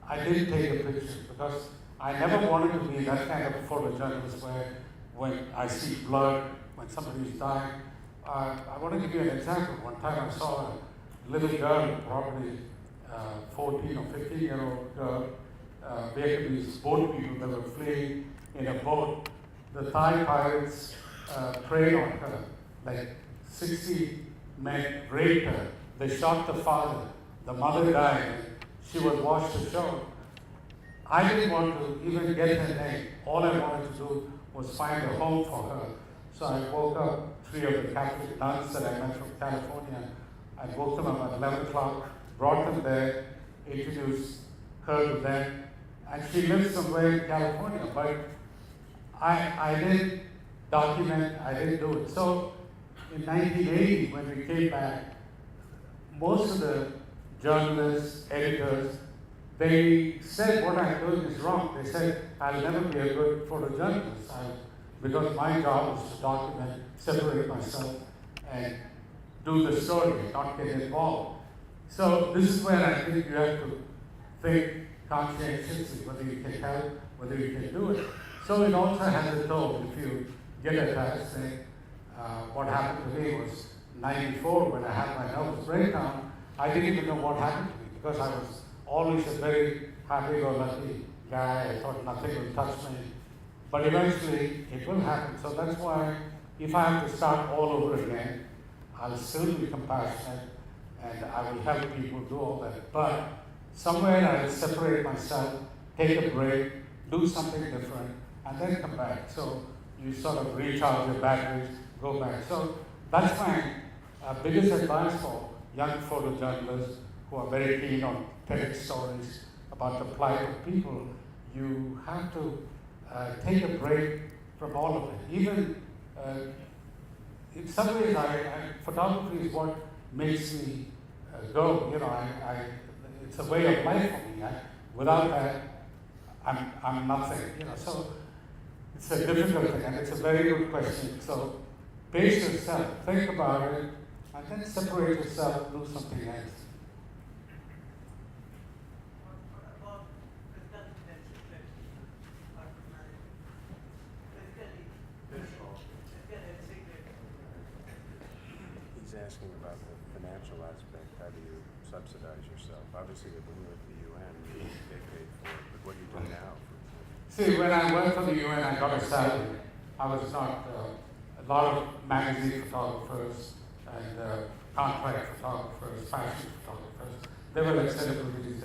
[SPEAKER 1] I didn't take a picture because I never wanted to be that kind of a photojournalist where when I see blood, when somebody is dying. I want to give you an example. One time I saw a little girl, probably 14 or 15-year-old girl, Vietnamese boat people that were fleeing in a boat. The Thai pirates preyed on her. Like 60 men raped her. They shot the father. The mother died. She was washed ashore. I didn't want to even get her name. All I wanted to do was find a home for her. So I woke up 3 of the Catholic nuns that I met from California. I woke them up at 11 o'clock, brought them there, introduced her to them, and she lives somewhere in California. But I didn't document, I didn't do it. So in 1980, when we came back, most of the journalists, editors, they said what I'm doing is wrong. They said, I'll never be a good photojournalist because my job is to document, separate myself, and do the story, not get involved. So this is where I think you have to think conscientiously whether you can help, whether you can do it. So it also has a toll. If you get attached, say, what happened to me was 94 when I had my nervous breakdown. I didn't even know what happened to me because I was always a very happy-go-lucky guy. I thought nothing would touch me. But eventually, it will happen. So that's why if I have to start all over again, I'll still be compassionate and I will help people do all that. But somewhere I will separate myself, take a break, do something different, and then come back. So you sort of recharge your batteries, go back. So that's my biggest advice for young photojournalists who are very keen on telling stories about the plight of people. You have to take a break from all of it. Even in some ways, photography is what makes me go. You know, it's a way of life for me. Without that, I'm nothing. You know, so it's a difficult thing, and it's a very good question. So pace yourself, think about it, and then separate yourself, do something else.
[SPEAKER 7] What about physical fitness? How to manage physically?
[SPEAKER 8] He's asking about the financial aspect. How do you subsidize yourself? Obviously, when you're at the UN, you get paid for it, but what do you do now?
[SPEAKER 1] See, when I worked for the UN, I got a salary. I was not, a lot of magazine photographers and contract photographers, fashion photographers, they were like celebrities.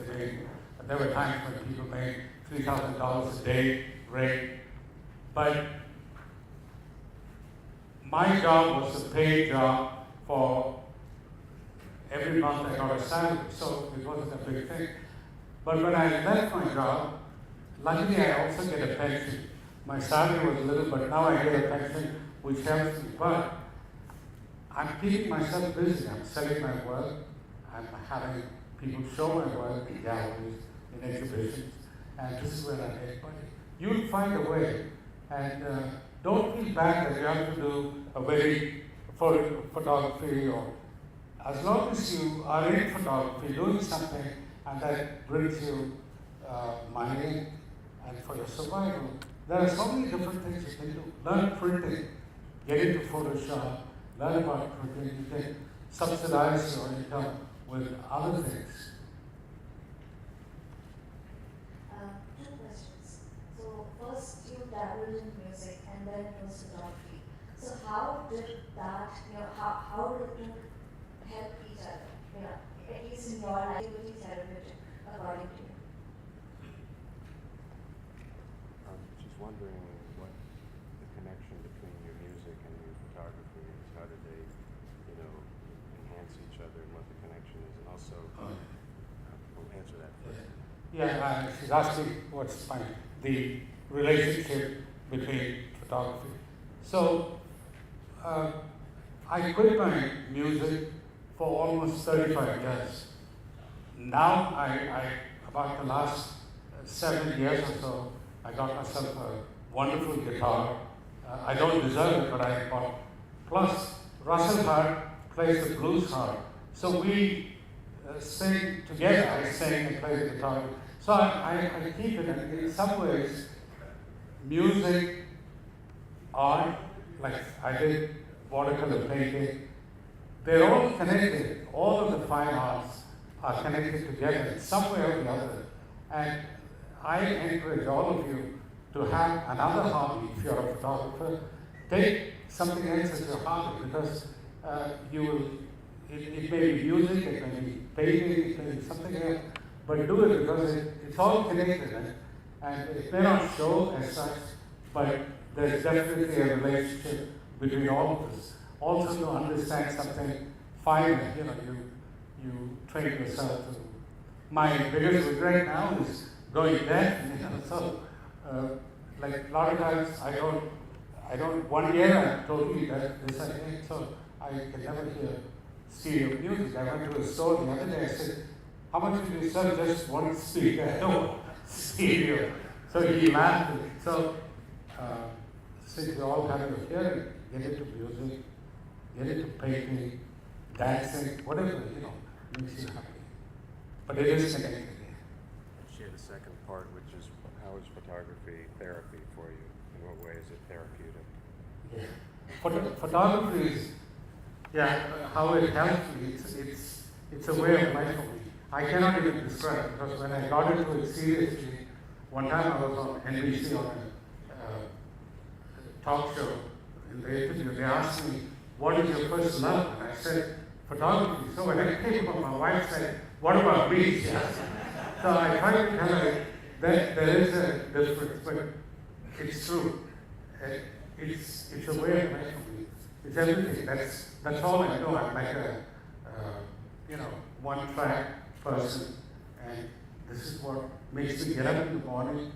[SPEAKER 1] There were times when people made $3,000 a day rate. But my job was a paid job for every month I got a salary, so it wasn't a big thing. But when I left my job, luckily I also get a pension. My salary was little, but now I get a pension which helps me. But I'm keeping myself busy. I'm selling my work. I'm having people show my work in galleries, in exhibitions, and this is where I make money. You'll find a way, and don't feel bad that you have to do a very photography, or as long as you are in photography, doing something, and that brings you money and for your survival. There are so many different things you can do. Learn printing, get into Photoshop, learn about printing. You can subsidize your income with other things.
[SPEAKER 9] Two questions. So first you dabbled in music and then it was photography. So how did that, how did the two help each other? At least in your life, it was therapeutic, according to you.
[SPEAKER 8] She's wondering what the connection between your music and your photography is. How do they, enhance each other, and what the connection is, and also, we'll answer that first.
[SPEAKER 1] Yeah, she's asking what's the relationship between photography. So, I quit my music for almost 35 years. Now, about the last 7 years or so, I got myself a wonderful guitar. I don't deserve it, but I bought. Plus, Russell Hart plays the blues harp. So we sing together. I sing and play the guitar. So I keep it. And in some ways, music, art, like I did watercolor painting, they're all connected. All of the fine arts are connected together in some way or the other. And I encourage all of you to have another hobby. If you're a photographer, take something else as your hobby, because you will. It may be music, it may be painting, it may be something else, but do it because it's all connected, and it may not show as such, but there's definitely a relationship between all of us. Also, to understand something finer, you train yourself to. My biggest regret now is going deaf, so like a lot of times I don't, 1 year I'm totally deaf, this I think, so I can never hear stereo music. I went to a store the other day, I said, how much did you sell just one speaker? I don't want stereo. So he laughed. So since we all have your hearing, get into music, get into painting, dancing, whatever, makes you happy. But it is connected.
[SPEAKER 8] She had a second part, which is how is photography therapy for you? In what way is it therapeutic?
[SPEAKER 1] Yeah. Photography is, how it helps me. It's a way of life for me. I cannot even describe it, because when I got into it seriously, one time I was on NBC on a talk show. In the interview, they asked me, what is your first love? And I said, photography. So when I came home, my wife said, what about me? So I tried to tell her that there is a difference, but it's true. It's a way of life for me. It's everything. That's all I know. I'm like a one-track person, and this is what makes me get up in the morning.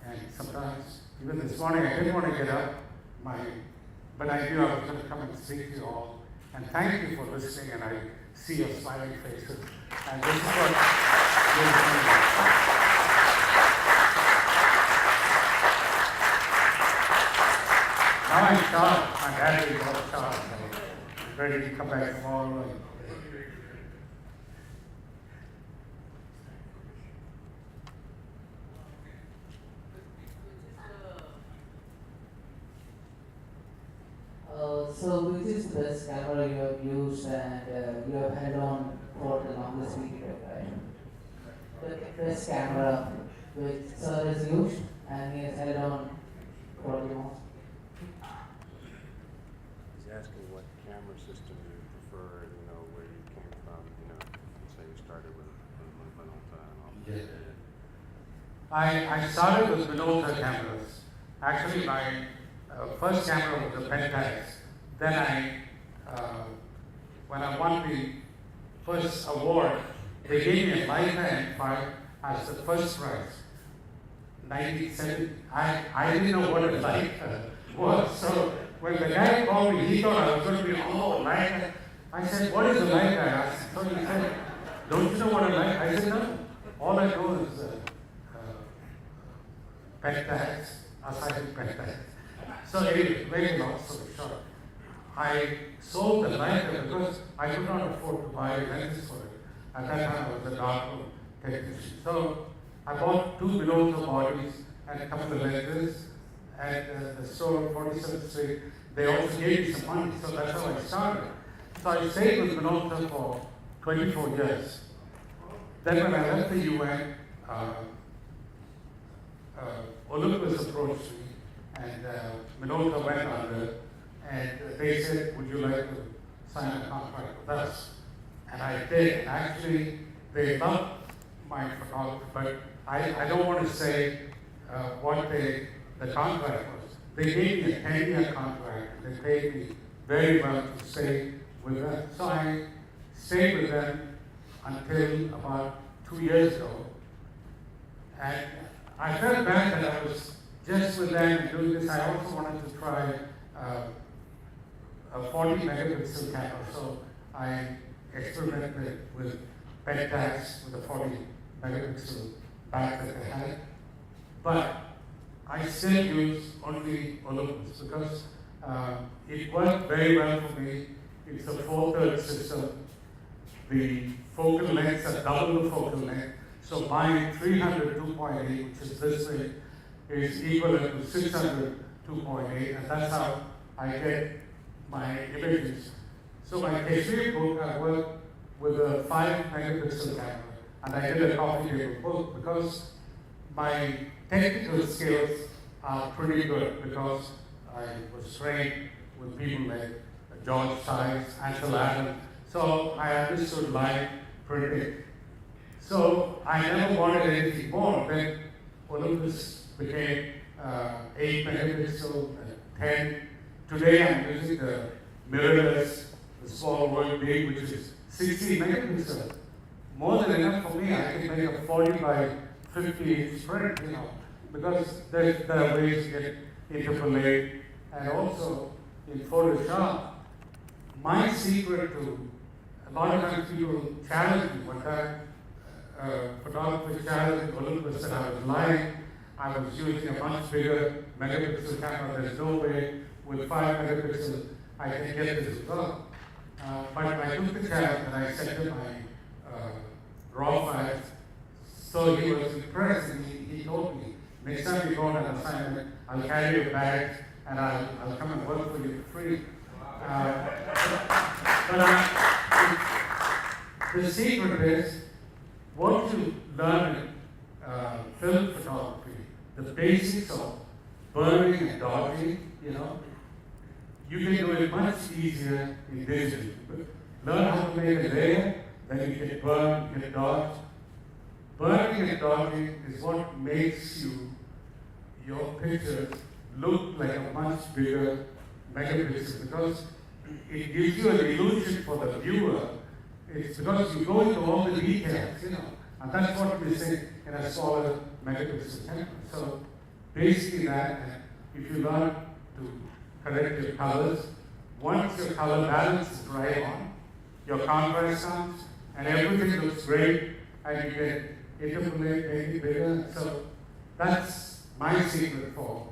[SPEAKER 1] And sometimes, even this morning, I didn't want to get up, but I knew I was going to come and speak to you all. And thank you for listening, and I see your smiling faces. And this is what you're doing. Now I'm sharp. My dad is all sharp. I'm ready to come back tomorrow.
[SPEAKER 10] So which is the best camera you have used and you have had on for the longest period of time? The best camera which sir has used and he has had on for the most.
[SPEAKER 8] He's asking what camera system you prefer, where you came from, say you started with Minolta and all.
[SPEAKER 1] I started with Minolta cameras. Actually, my first camera was the Pentax. then when I won the first award, they gave me a lifetime file as the first prize. 1970. I didn't know what a lifetime was. So when the guy called me, he thought I was going to be, lifetime. I said, what is a lifetime? So he said, don't you know what a lifetime? I said, no. All I know is pet tags, aside pet tags. So anyway, very long story short. I sold the lifetime because I could not afford to buy lenses for it. At that time, I was a darkroom technician. So I bought 2 Minolta bodies and a couple of lenses at the store on 47th Street. They also gave me some money, so that's how I started. So I stayed with Minolta for 24 years. Then when I left the UN, Olympus approached me, and Minolta went under, and they said, would you like to sign a contract with us? And I did. And actually, they loved my photography, but I don't want to say what the contract was. They gave me a 10-year contract. They paid me very well to stay with them. So I stayed with them until about 2 years ago. And I felt bad that I was just with them and doing this. I also wanted to try a 40 megapixel camera. So I experimented with Pentax with a 40 megapixel back that I had. But I still use only Olympus because it worked very well for me. It's a 4/3 system. The focal lengths are double the focal length. So my 300 2.8, which is this way, is equivalent to 600 2.8, and that's how I get my images. So my K3 book, I work with a 5 megapixel camera, and I did a coffee table book because my technical skills are pretty good because I was trained with people like George Sykes, Ansel Adams, so I understood live printing. So I never wanted anything more. Then Olympus became 8 megapixel, 10. Today I'm using the mirrorless, the small world big, which is 60 megapixel. More than enough for me. I can make a 40 by 50 inch print, because there are ways to get interpolate, and also in Photoshop. My secret to, a lot of times people challenge me. One time, photographer challenged Olympus and I was lying. I was using a much bigger megapixel camera. There's no way with 5 megapixels I can get this result. But I took the challenge and I sent him my raw files. So he was impressed and he told me, next time you go on an assignment, I'll carry your bags and I'll come and work for you for free. The secret is, once you learn film photography, the basics of burning and dodging, you can do it much easier in digital. Learn how to make a layer, then you can burn, you can dodge. Burning and dodging is what makes your pictures look like a much bigger megapixel, because it gives you an illusion for the viewer. It's because you go into all the details, and that's what we say in a smaller megapixel camera. So basically that, and if you learn to correct your colors, once your color balance is right on, your contrast comes, and everything looks great, and you can interpolate, make it bigger. So that's my secret for,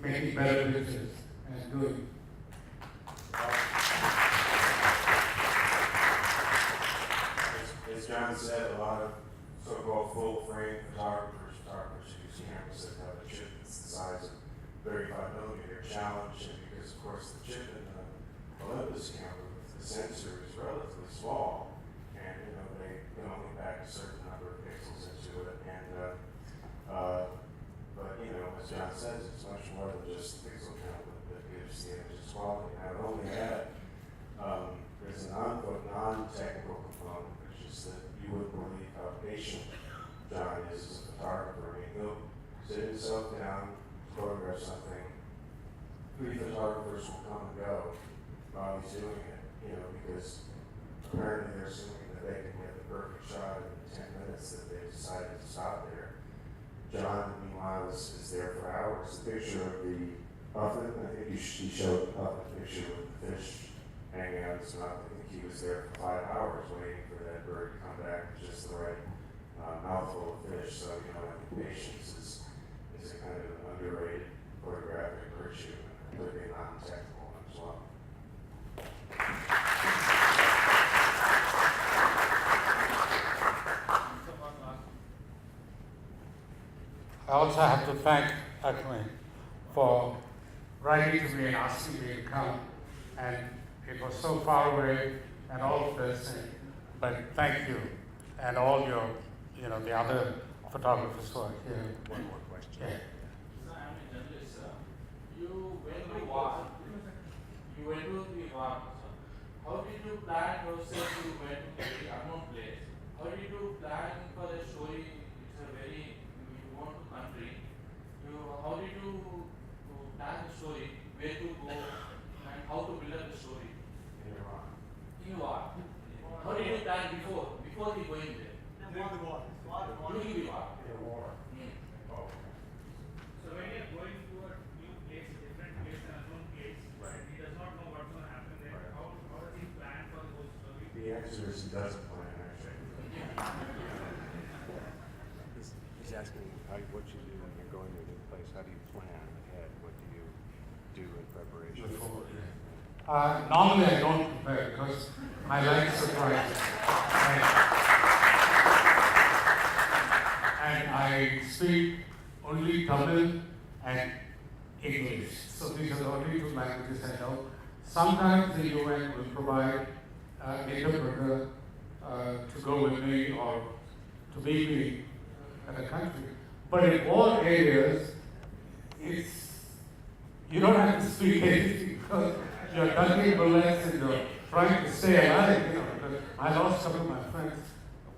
[SPEAKER 1] making better pictures and doing.
[SPEAKER 6] As John said, a lot of so-called full-frame photographers use cameras that have a chip that's the size of 35 millimeter challenge, and because of course the chip in the Olympus camera with the sensor is relatively small, and they can only pack a certain number of pixels into it, and but as John says, it's much more than just the pixel count that gives the image's quality. I would only add, there's a non-technical component, which is that you wouldn't believe how patient John is as a photographer. I mean, he'll sit himself down, photograph something 3 photographers will come and go while he's doing it, because apparently they're assuming that they can get the perfect shot in 10 minutes that they've decided to stop there. John, meanwhile, is there for hours. The picture of the puffin, I think he showed the puffin picture with the fish hanging out of his mouth. I think he was there for 5 hours waiting for that bird to come back with just the right mouthful of fish. So, I think patience is a kind of an underrated photographic virtue, and could be a non-technical one as well.
[SPEAKER 1] I also have to thank Akme for writing to me and asking me to come. And it was so far away and all of this, but thank you. And all your, the other photographers who are here.
[SPEAKER 8] One more question.
[SPEAKER 1] Yeah.
[SPEAKER 11] So I'm a journalist. You went to war. You went to the war. So how did you plan yourself? You went to a very unknown place. How did you plan for a story? It's a very, you want to country. How did you plan the story? Where to go and how to build up the story?
[SPEAKER 6] In Iran.
[SPEAKER 11] In war. How did you plan before you going there?
[SPEAKER 7] During the war.
[SPEAKER 11] During the war.
[SPEAKER 6] In a war. Oh.
[SPEAKER 12] So when you're going to a new place, a different place, an unknown place,
[SPEAKER 6] Right.
[SPEAKER 12] he does not know what's going to happen there.
[SPEAKER 6] Right.
[SPEAKER 12] How does he plan for the whole story?
[SPEAKER 6] The answer is he doesn't plan, actually.
[SPEAKER 8] He's asking what you do when you're going to a new place. How do you plan ahead? What do you do in preparation?
[SPEAKER 1] Before, yeah. Normally I don't prepare because I like surprises. And I speak only Tamil and English. So these are the only 2 languages I know. Sometimes the UN will provide an interpreter to go with me or to meet me in a country. But in all areas, you don't have to speak anything because you're touching bullets and you're trying to stay alive. Because I lost some of my friends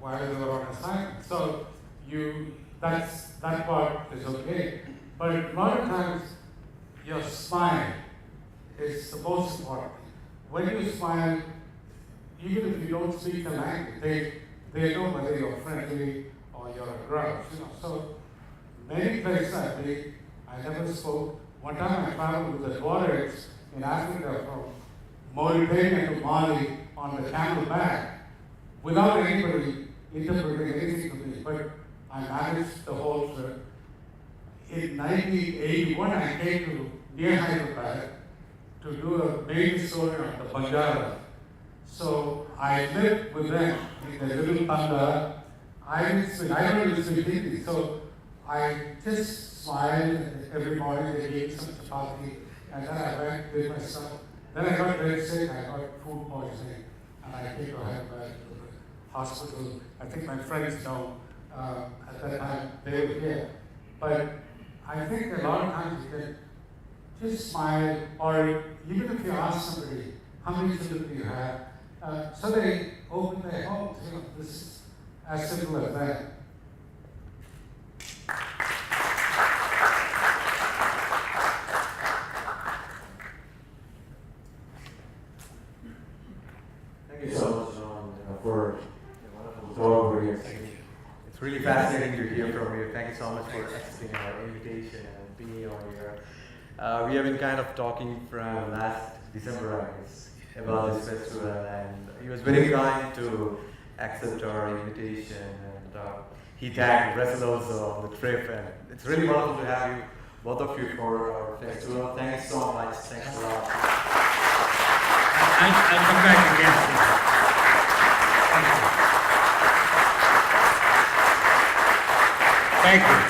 [SPEAKER 1] while they were on assignment. So that part is okay. But a lot of times, your smile is the most important. When you smile, even if you don't speak the language, they know whether you're friendly or you're a grouch. So many places I've been, I never spoke. One time I traveled with the Tuaregs in Africa from Mauritania to Mali on the camel back without anybody interpreting anything to me. But I managed the whole trip. In 1981, I came to near Hyderabad to do a major story on the Banjara. So I lived with them in the little tanda. I don't even speak Hindi, so I just smiled and every morning they gave some chapati, and then I went with my son. Then I got very sick, I got food poisoning, and I came to Hyderabad to the hospital. I think my friends know at that time they were here. But I think a lot of times you can just smile, or even if you ask somebody, how many children do you have? So they open their homes, this is as simple as that.
[SPEAKER 13] Thank you so much, John, for a wonderful talk over here. It's really fascinating to hear from you. Thank you so much for accepting our invitation and being on here. We have been kind of talking from last December, I guess, about this festival, and he was very kind to accept our invitation, and he tagged Russell also on the trip, and it's really wonderful to have you, both of you, for our festival. Thanks so much. Thanks a lot.
[SPEAKER 1] I'll come back again. Thank you.